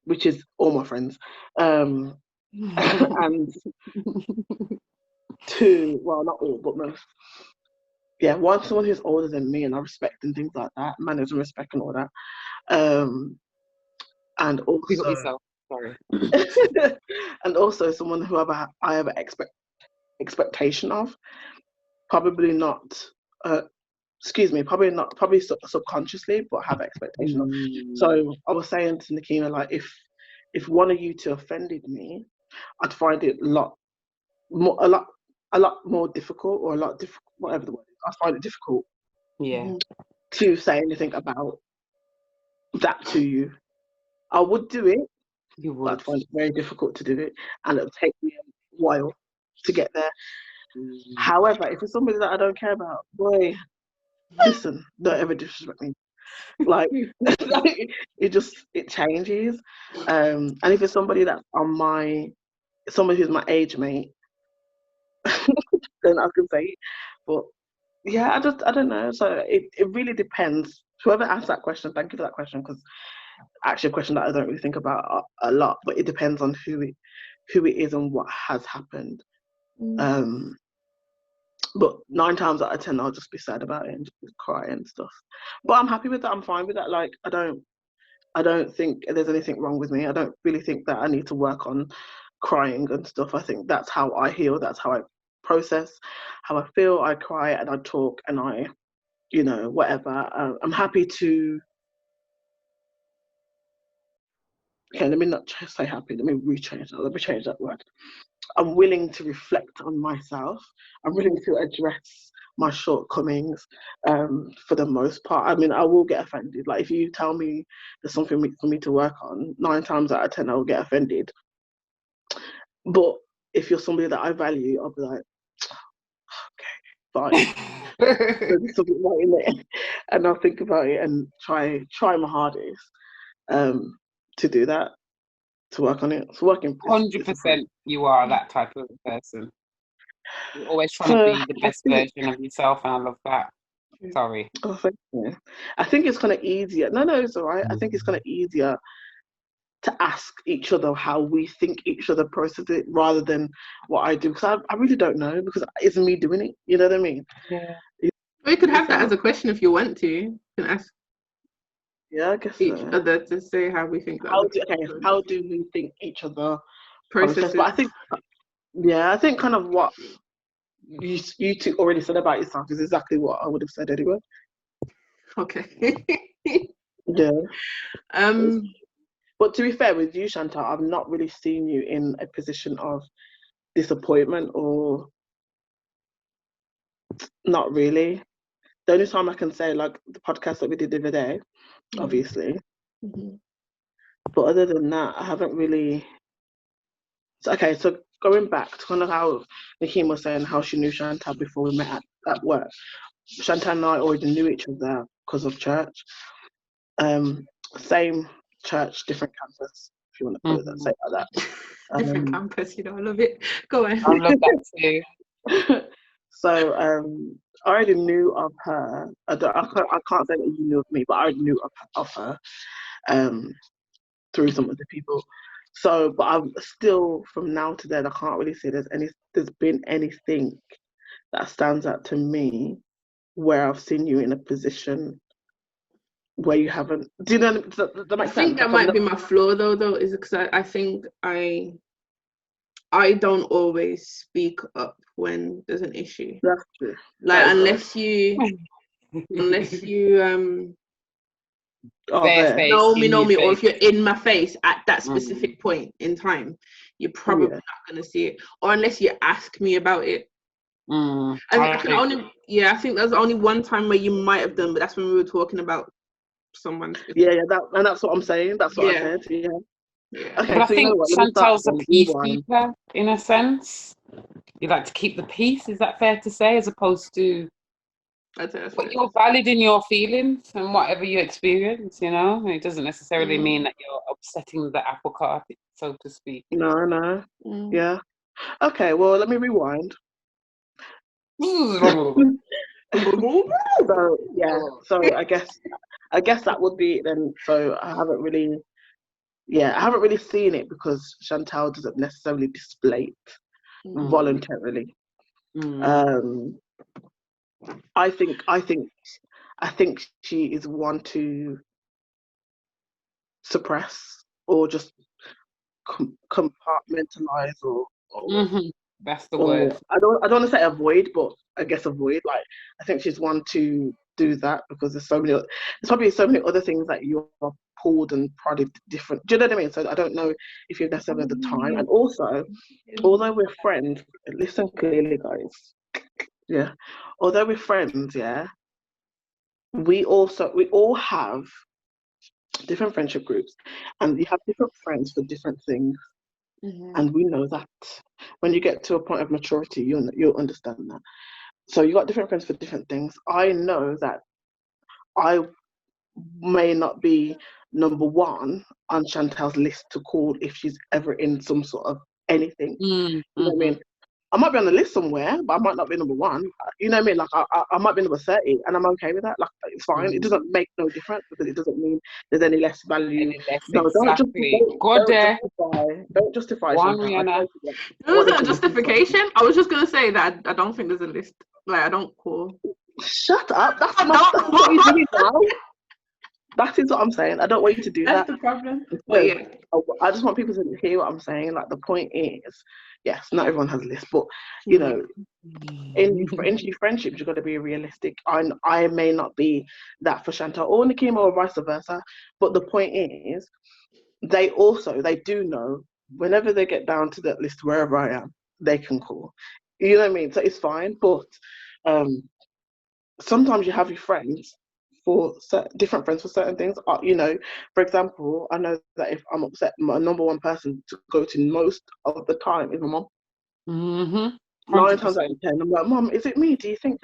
which is all my friends, and two, well, not all, but most. Yeah, one, someone who's older than me and I respect and things like that, manners and respect and all that. And also, yourself. Sorry. and also someone who I have an expectation of, probably not. Probably subconsciously, but have expectation of. So I was saying to Nikina, like, if one of you two offended me, I'd find it a lot more difficult, or whatever the word is. I find it difficult, to say anything about that to you. I would do it, but I'd find it very difficult to do it, and it would take me a while to get there. However, if it's somebody that I don't care about, boy, listen, don't ever disrespect me. Like, it changes. And if it's somebody that's somebody who's my age mate, then I can say it. But yeah, I don't know. So it really depends. Whoever asked that question, thank you for that question, because actually a question that I don't really think about a lot, but it depends on who it is and what has happened. But 9 times out of 10, I'll just be sad about it and just cry and stuff. But I'm happy with that. I'm fine with that. Like, I don't think there's anything wrong with me. I don't really think that I need to work on crying and stuff. I think that's how I heal. That's how I process how I feel. I cry and I talk and I, whatever. I'm happy to. Okay, let me not say happy. Let me change that word. I'm willing to reflect on myself. I'm willing to address my shortcomings, for the most part. I mean, I will get offended. Like, if you tell me there's something for me to work on, 9 times out of 10, I will get offended. But if you're somebody that I value, I'll be like, okay, fine. There's something right in there. And I'll think about it and try my hardest to do that, to work on it. It's working. 100% you are that type of person. You're always trying to be the best version of yourself, and I love that. Sorry. Oh, thank you. I think it's kind of easier. No, it's all right. I think it's kind of easier to ask each other how we think each other process it, rather than what I do, because I really don't know, because it's me doing it. You know what I mean? Yeah. We could have that as a question if you want to. You can ask. Yeah, I guess each other to say how we think that. How do we think each other processes? But I think kind of what you two already said about yourself is exactly what I would have said anyway. Okay. Yeah. But to be fair with you, Chantal, I've not really seen you in a position of disappointment, or not really. The only time I can say, like, the podcast that we did the other day, obviously. But other than that, I haven't really. Okay, so going back to kind of how Nakeem was saying how she knew Chantal before we met at work. Chantal and I already knew each other because of church. Same church, different campus, if you want to put it say it like that. Different campus, I love it. Go on. I love that too. So I already knew of her. I can't say that you knew of me, but I already knew of her through some of the people. So, but I'm still, from now to then, I can't really say there's been anything that stands out to me where I've seen you in a position where you haven't. Do you know? Does that make sense? I think that might be my flaw, though, is because I think I don't always speak up when there's an issue. That's true. Like, unless you know me, or if you're in my face at that specific point in time, you're probably not going to see it, or unless you ask me about it. I think there's only one time where you might have done, but that's when we were talking about someone. That's what I'm saying. That's what I said. Yeah. Okay, but I think Chantal's a peacekeeper in a sense. You like to keep the peace. Is that fair to say, as opposed to I'd say that's But what it you're is. valid in your feelings and whatever you experience, you know? And it doesn't necessarily mean that you're upsetting the apple cart, so to speak. No. Yeah. Okay, well, let me rewind. So yeah, so I guess that would be it then. So I haven't really seen it because Chantal doesn't necessarily display it voluntarily. I think she is one to suppress or just compartmentalize or That's the word. I don't want to say avoid, but I guess avoid. Like I think she's one to do that because there's probably so many other things that you're pulled and prodded different. Do you know what I mean? So I don't know if you've necessarily had the time. And also, although we're friends, listen clearly, guys. Yeah. Although we're friends, yeah, we all have different friendship groups, and you have different friends for different things. And we know that when you get to a point of maturity, you'll understand that. So you got different friends for different things. I know that I may not be number one on Chantal's list to call if she's ever in some sort of anything. You know what I mean? I might be on the list somewhere, but I might not be number one. You know what I mean? Like I might be number 30, and I'm okay with that. Like it's fine. It doesn't make no difference because it doesn't mean there's any less value. No, exactly. Don't justify. One, Chantal. Rihanna. It wasn't a justification. I was just gonna say that I don't think there's a list. Like I don't call. Shut up. That's what you're doing now. That is what I'm saying. I don't want you to do that. That's the problem. But yeah. I just want people to hear what I'm saying. Like the point is, yes, not everyone has a list, but you know, in friendships, you've got to be realistic. I may not be that for Chantal or Nikima or vice versa, but the point is, they do know whenever they get down to that list, wherever I am, they can call. You know what I mean? So it's fine, but sometimes you have your friends for different friends for certain things. You know, for example, I know that if I'm upset, my number one person to go to most of the time is my mom. 9 times out of 10, I'm like, Mom, is it me? Do you think?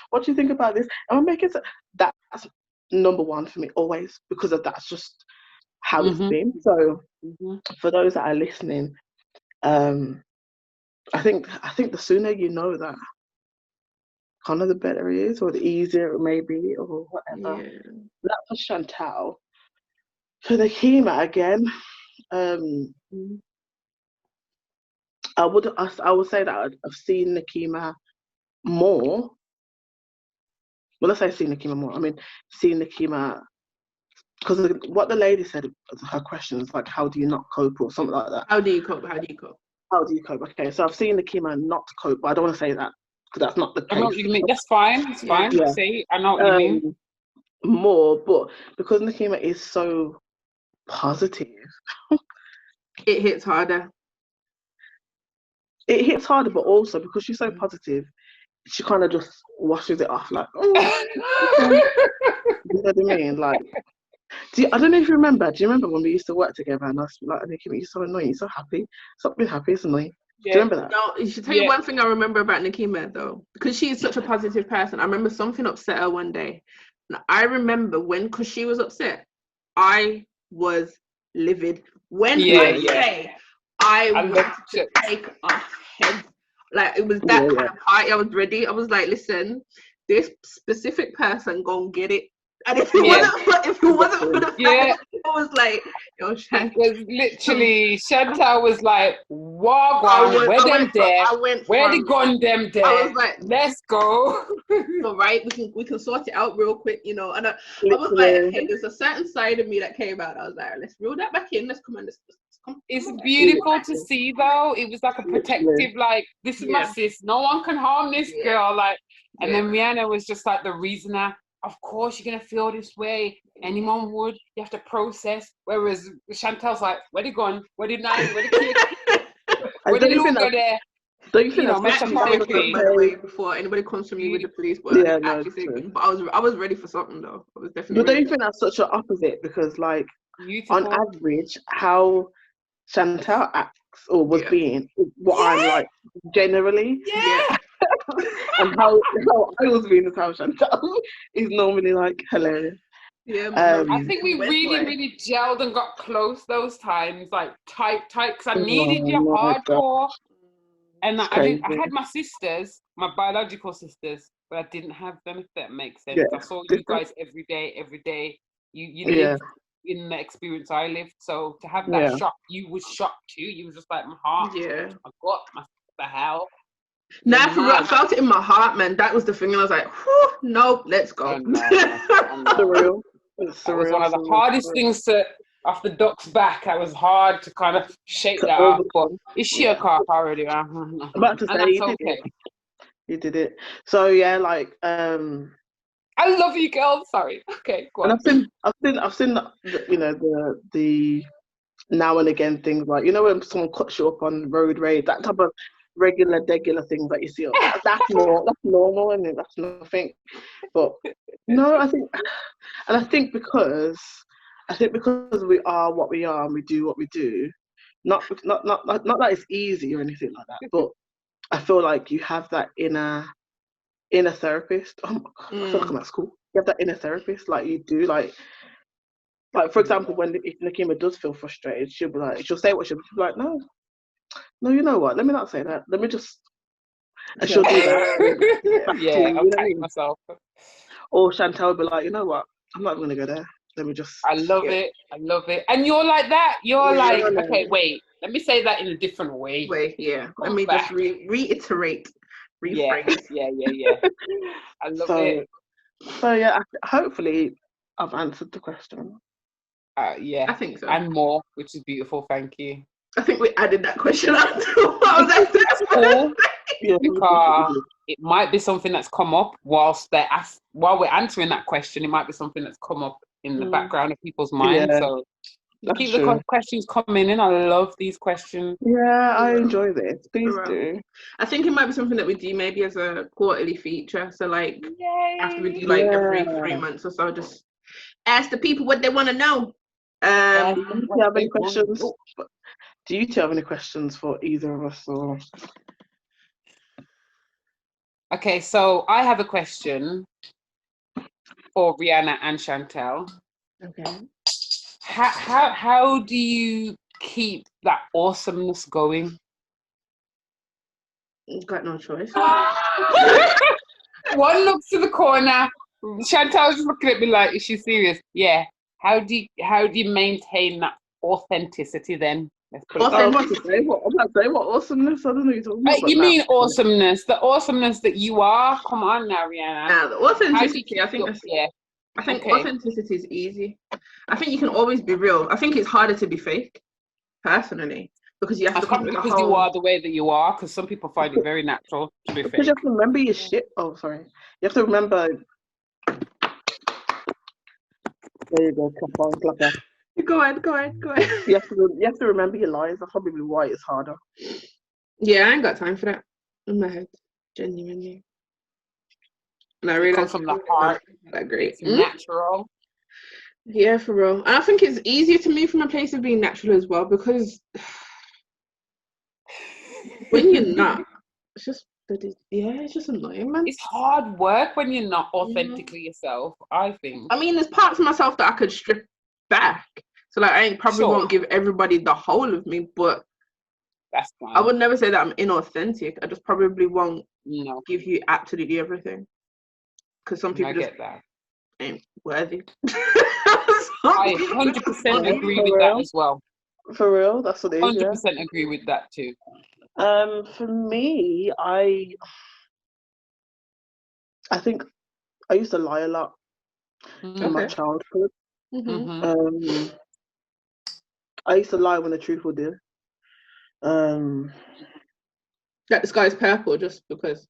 What do you think about this? And I'm making that's number one for me always because that's just how it's been. So for those that are listening, I think the sooner you know that, kind of the better it is, or the easier it may be, or whatever. Yeah. That was Chantal. For Nikima again, I would say that I've seen Nikima more. Well, let's say I've seen Nikima more. I mean, seen Nikima because what the lady said, her questions like, "How do you not cope?" or something like that. How do you cope? How do you cope? How do you cope? Okay, so I've seen Nikima not cope, but I don't want to say that because that's not the case. I know what you mean. That's fine. It's fine. Yeah. See, I know what you mean. More, but because Nikima is so positive, it hits harder. It hits harder, but also because she's so positive, she kind of just washes it off like, oh. You know what I mean? Like, I don't know if you remember. Do you remember when we used to work together and I was like, Nikima, you're so annoying, you're so happy. Stop being happy, it's annoying. Yeah. Do you remember that? No, you should tell you one thing I remember about Nikima though, because she's such a positive person. I remember something upset her one day. And I remember because she was upset, I was livid. When I say I wanted to take a head, like it was that kind of party. I was ready. I was like, listen, this specific person gonna get it. And if it wasn't for the fact I was like, yo, Chantal. It was literally, Chantal was like, where the gun them there? I was like, let's go. So right, we can sort it out real quick, you know. And I was like, okay, there's a certain side of me that came out. I was like, let's reel that back in. Let's come on. It's beautiful to see though. It was like a protective, like, this is my sis. No one can harm this girl. Like, and then Rihanna was just like the reasoner. Of course you're gonna feel this way. Anyone would. You have to process. Whereas Chantal's like, where the gun? Where the knife? Where the kid? Where the look go there? Don't you think that's metaphorically, by the way, before anybody comes to me with the police? But I was ready for something though. I was definitely. But don't you think that's such an opposite? Because like on average, how Chantal acts or was being what I'm like generally. and how I was being as how Chantal is normally like hilarious. Yeah, I think we really gelled and got close those times, like tight, because I needed you Oh my God, hardcore. And it's I crazy. had my sisters, my biological sisters, but I didn't have them, if that makes sense. Yeah, I saw you different. guys every day. You Yeah, lived in the experience I lived. So to have that yeah. shock, you was shocked too. You was just like, my heart, Yeah. my gut, the hell. Nah, You're for real, I mad. felt it in my heart, man. That was the thing. And I was like, whew, nope, let's go. I know. Surreal. It's That was surreal. one of the hardest things to, off the duck's back. It was hard to kind of shake To that off, but overcome. it's sheer Yeah. car already, I'm about to and say that's you did okay. it. You did it. So yeah, like I love you, girl. Sorry. Okay, go and on. I've seen you know the now and again things like, you know, when someone cuts you up on road rage, that type of regular things that you see. That's normal, and that's nothing. But no, I think because we are what we are and we do what we do, not that it's easy or anything like that, but I feel like you have that inner therapist. Oh my God, I feel like I'm at school. You have that inner therapist, like you do, like for example, if Nakima does feel frustrated, she'll say what she'll be like, no, you know what? Let me not say that. Let me just, and she'll do that. Back to Yeah, you I'll know what I catch mean? myself. Or Chantal will be like, you know what? I'm not going to go there. Let me just. I love it. And you're like that. You're Yeah, like, no. okay, wait. Let me say that in a different way. Wait, yeah. Let Come me back. just reiterate, Yeah, rephrase. yeah. I love it. So yeah, hopefully I've answered the question. Yeah, I think so. and more, which is beautiful. Thank you. I think we added that question up to what I was asking. That's cool. Yeah, Because it might be something that's come up while we're answering that question. It might be something that's come up in the background of people's minds. Yeah, So keep true. the questions coming in. I love these questions. Yeah, I enjoy this. Please do. I think it might be something that we do maybe as a quarterly feature. So like after we do like every 3 months or so, just ask the people what they want to know. Do you have any questions? Do you two have any questions for either of us? Or Okay, so I have a question for Rihanna and Chantel. Okay. How do you keep that awesomeness going? You've got no choice. One looks to the corner. Chantel's just looking at me like, is she serious? Yeah. How do you maintain that authenticity then? Let's put it I'm about to say what awesomeness. I don't know what you're talking about. you mean awesomeness? The awesomeness that you are? Come on now, Rihanna. The authenticity, I think Okay. authenticity is easy. I think you can always be real. I think it's harder to be fake, personally, because you have to come with because you are the way that you are, because some people find it very natural to be fake. Because you have to remember your shit. Oh, sorry. You have to remember. There you go. Clap on. Go ahead. You have to remember your lines. That's probably why it's harder. Yeah, I ain't got time for that in my head, genuinely. And I realize from the heart. That great. It's natural. Yeah, for real. And I think it's easier to move from a place of being natural as well, because when you're not, it's just it's just annoying, man. It's hard work when you're not authentically yourself, I think. I mean, there's parts of myself that I could strip back. So like I probably won't give everybody the whole of me, but that's fine. I would never say that I'm inauthentic. I just probably won't give you absolutely everything. Because some people just ain't worthy. I 100% agree with that as well. For real, that's what it is. 100% agree with that too. For me, I think I used to lie a lot in my childhood. I used to lie when the truth was there. That the sky is purple just because.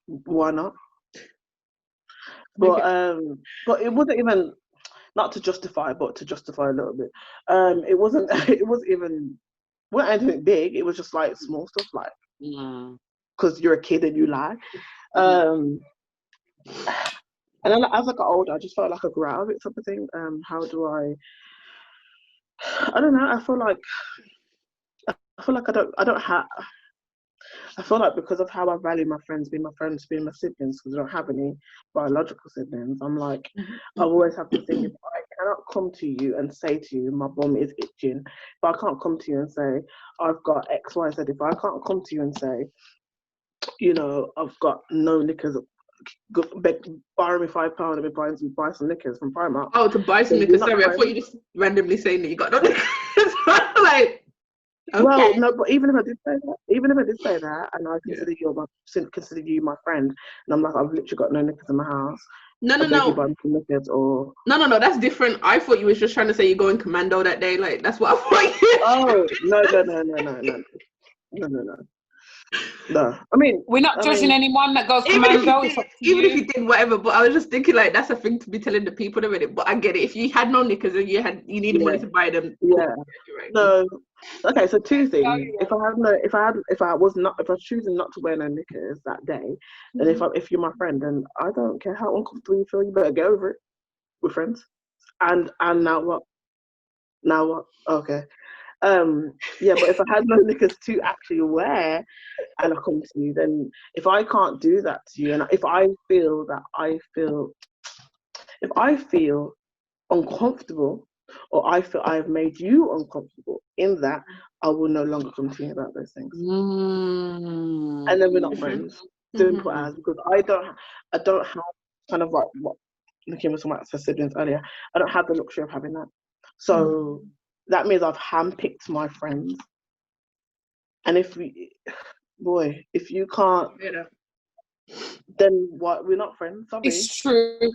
Why not? But it wasn't even, not to justify, but to justify a little bit. It wasn't even anything big. It was just like small stuff, like because you're a kid and you lie. And then as I got older, I just felt like I grew out of it, type of thing. How do I don't know. I feel like I don't have. I feel like because of how I value my friends, being my siblings, because I don't have any biological siblings, I'm like, I always have to think, if I cannot come to you and say to you, my bum is itching, if I can't come to you and say, I've got X, Y, Z, if I can't come to you and say, you know, I've got no knickers, borrow me £5 and buy some knickers from Primark. Oh, to buy some knickers. Sorry, I thought you just randomly saying that you got no knickers. Like, okay. Well, no, but even if I did say that, and I consider you my friend, and I'm like, I've literally got no knickers in my house. No. You buy me some knickers, or no, that's different. I thought you was just trying to say you're going commando that day. Like, that's what I thought you. Oh, no. No, I mean, we're not judging anyone that goes Even commando. if you did whatever, but I was just thinking like that's a thing to be telling the people about it. But I get it. If you had no knickers and you needed money to buy them, yeah. Right. No. Okay, so two things. If I was choosing not to wear no knickers that day, then if you're my friend, then I don't care how uncomfortable you feel, you better get over it. We're friends. And now what? Now what? Okay. Yeah, but if I had no knickers to actually wear and I come to you, then if I can't do that to you, and if I feel uncomfortable, or I feel I've made you uncomfortable in that, I will no longer come to you about those things. And then we're not friends. Simple as, because I don't have kind of like what Nikki was talking about for siblings earlier. I don't have the luxury of having that. So that means I've handpicked my friends. And if you can't, then what? We're not friends. Sorry. It's true.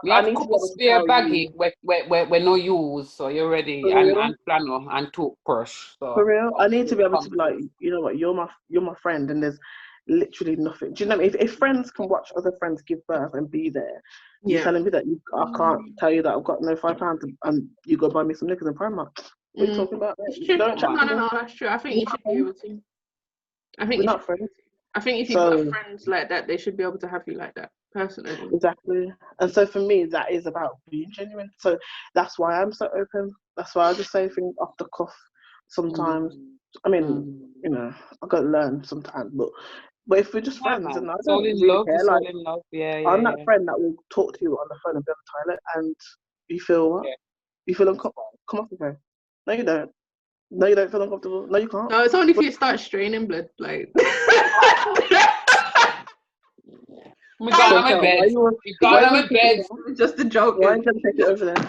You have to spare baggy we're no use, so you're ready and flannel and toothbrush. So for real, I need to be able to be like, you know what, you're my friend, and there's literally nothing. Do you know what I mean? If friends can watch other friends give birth and be there, you're telling me that I can't tell you that I've got no £5 and you go buy me some knickers in Primark. What are you talking about? No, that's true. I think you should be able to. We're not friends. I think if you've got friends like that, they should be able to have you like that, personally. Exactly. And so for me, that is about being genuine. So that's why I'm so open. That's why I just say things off the cuff sometimes. I mean, you know, I've got to learn sometimes, but if we're just friends, and I don't really care, like, I'm that friend that will talk to you on the phone and be on the toilet, and you feel what? You feel uncomfortable? Come off the phone. No, you don't. No, you don't feel uncomfortable. No, you can't. No, it's only if you start straining blood, like. We got on my bed. We got on my bed. Just a joke. Why are you going to take it over there?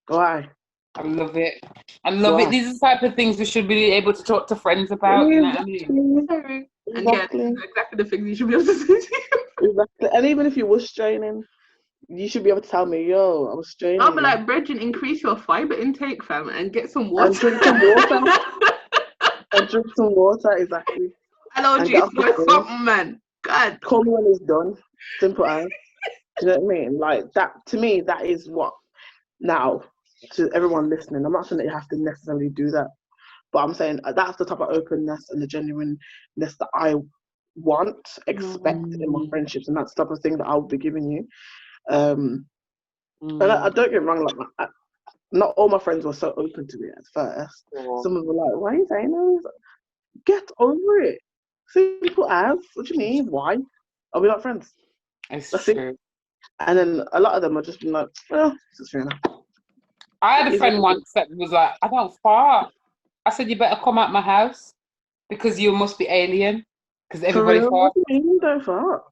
Why? I love it. These are the type of things we should be able to talk to friends about. You know what I mean? And exactly the things you should be able to say to you. Exactly. And even if you were straining, you should be able to tell me, yo, I was straining. I'll be like, Bridget, increase your fiber intake, fam, and get some water. And drink some water. Exactly. Hello, juice or something, man. God. Call me when it's done. Simple as. Do you know what I mean? Like, that, to me, that is what, now, to everyone listening, I'm not saying that you have to necessarily do that, but I'm saying that's the type of openness and the genuineness that I expect in my friendships, and that's the type of thing that I'll be giving you. And I don't get me wrong, like, not all my friends were so open to it at first. Some of them were like, why are you saying that? Get over it. Simple as. What do you mean? Why? Are we not friends? That's true. And then a lot of them are just been like, well, this is fair enough. I had a friend once that was like, I don't fart. I said, you better come out my house because you must be alien. Because everybody farts. What do you mean you don't fart?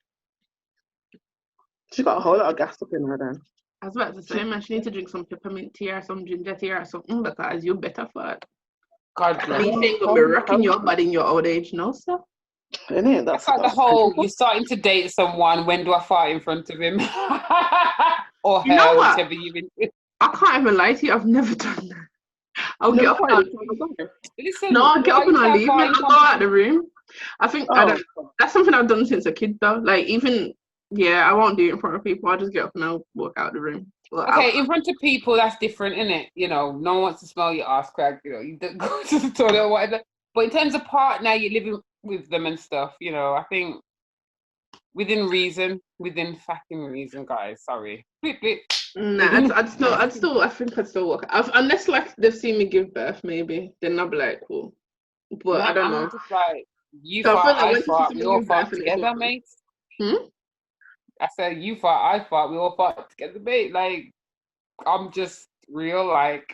She got a whole lot of gas up in her then. I was about to say, man, she needs to drink some peppermint tea or some ginger tea or something, because you better fart. God bless. You think gonna be rocking your body in your old age, no, sir? That's like the whole, you're starting to date someone, when do I fart in front of him? Or her, you know what? whichever you've been. I can't even lie to you, I've never done that. I'll get up and I'll leave, man. I'll go out the room. I think that's something I've done since a kid, though. Like, even, I won't do it in front of people. I'll just get up and I'll walk out the room. In front of people, that's different, isn't it? You know, no one wants to smell your ass crack. You know, you don't go to the toilet or whatever. But in terms of partner, you're living with them and stuff. You know, I think within fucking reason, guys. Sorry. Beep, beep. Nah, I think I'd still walk. Unless like they've seen me give birth, maybe. Then I'll be like, cool. but I don't I'm know. just like, you So I feel fart, like I once you see fart, we something all give birth fart and it's together, one. mate. Hmm? I said, you fart, I fart, we all fart together, mate. Like, I'm just real, like,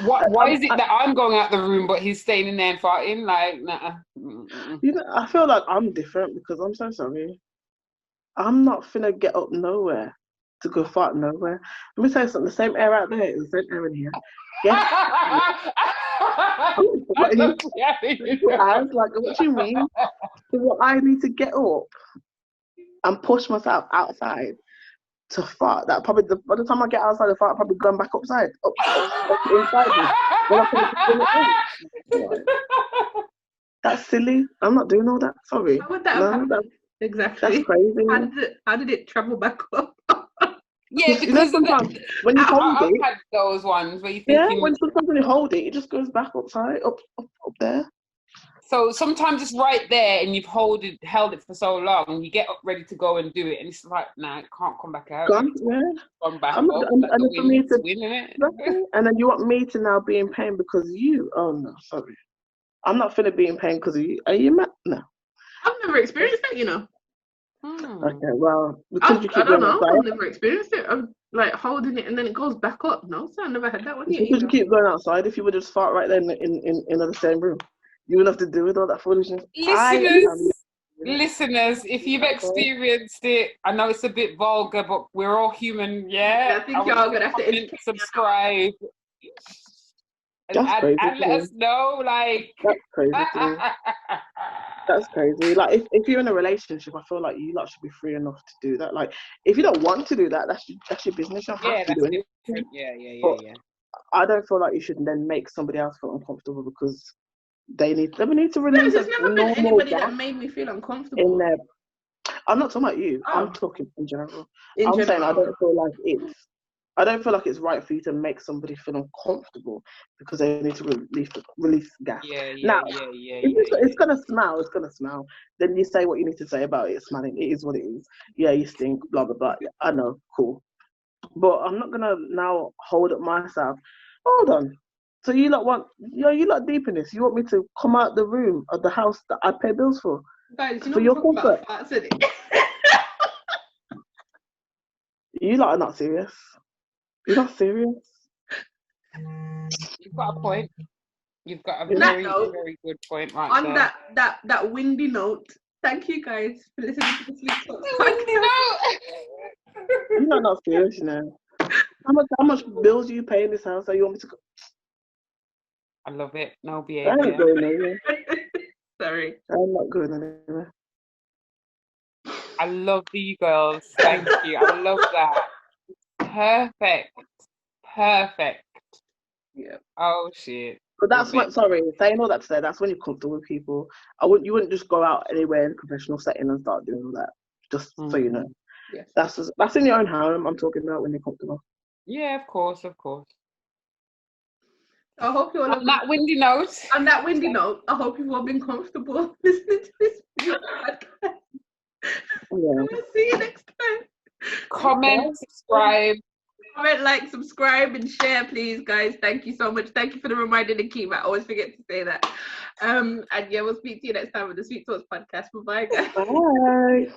why is it that I'm going out the room but he's staying in there and farting? Like, nah. You know, I feel like I'm different because I'm so sorry. I'm not finna get up nowhere to go fart nowhere. Let me tell you something. The same air out there is the same air in here. Guess what? I was like, what do you mean? So I need to get up and push myself outside to fart. That probably by the time I get outside the fart, I'll probably going back upside, up inside me. Then I'll probably bring it in. Right. That's silly. I'm not doing all that. Sorry. How would that have happened? Exactly. That's crazy. How did it travel back up? Yeah, You know, because sometimes when you hold I've it, had those ones where you yeah, think sometimes when you hold it, it just goes back upside, up there. so sometimes it's right there and you've held it for so long, you get up ready to go and do it, and it's like, nah, it can't come back out. Gone, yeah. Come back I'm up, not, like the and for me wind's to, winning it. and then you want me to now be in pain because you? Oh no, sorry. I'm not finna be in pain because of you. Are you mad? No. I've never experienced that, you know. Okay, well, because you I keep don't going know. outside, I've never experienced it. I'm like holding it and then it goes back up. No, so I never had that one yet because you either. keep going outside. If you would just fart right there in the same room, you wouldn't have to deal with all that foolishness. Listeners, if you've experienced it, I know it's a bit vulgar, but we're all human, yeah? I think y'all gonna have to educate me. Subscribe. That's crazy. And let us know, like. That's crazy. That's crazy. Like if you're in a relationship, I feel like you lot should be free enough to do that. Like if you don't want to do that, that's your business. You don't have to do it. Yeah. I don't feel like you should then make somebody else feel uncomfortable because they need to release There's a never been normal anybody gas that made me feel in uncomfortable. there. I'm not talking about you. Oh. I'm talking in general. Saying I don't feel like it's right for you to make somebody feel uncomfortable because they need to release gas. It's gonna smell. It's gonna smell. Then you say what you need to say about it smelling. It is what it is. Yeah, you stink. Blah blah blah. I know. Cool. But I'm not gonna now hold up myself. Hold on. So you lot deep in this. You want me to come out the room of the house that I pay bills for? Guys, you know for your comfort? You lot are not serious. You're not serious. You've got a point. You've got a very, very good point right on there. that windy note, thank you guys for listening to the Sleep Talks Windy note. You're not serious, you know. How much bills do you pay in this house that you want me to go? I love it. No I ain't behavior. going anywhere. Sorry. I'm not going anywhere. I love you girls. Thank you. I love that. Perfect. Yeah. Oh shit. But that's what. Sorry, saying all that to say, that's when you're comfortable with people. You wouldn't just go out anywhere in a professional setting and start doing all that. Just so you know. Yes. That's in your own home. I'm talking about when you're comfortable. Yeah, of course. I hope you all on that windy note. On that windy note, I hope you've all been comfortable listening to this podcast. Yeah. We'll see you next time. Comment, subscribe. Comment, like, subscribe, and share, please, guys. Thank you so much. Thank you for the reminder, Nikki. I always forget to say that. And yeah, we'll speak to you next time with the Sweet Talks podcast. Bye, guys. Bye.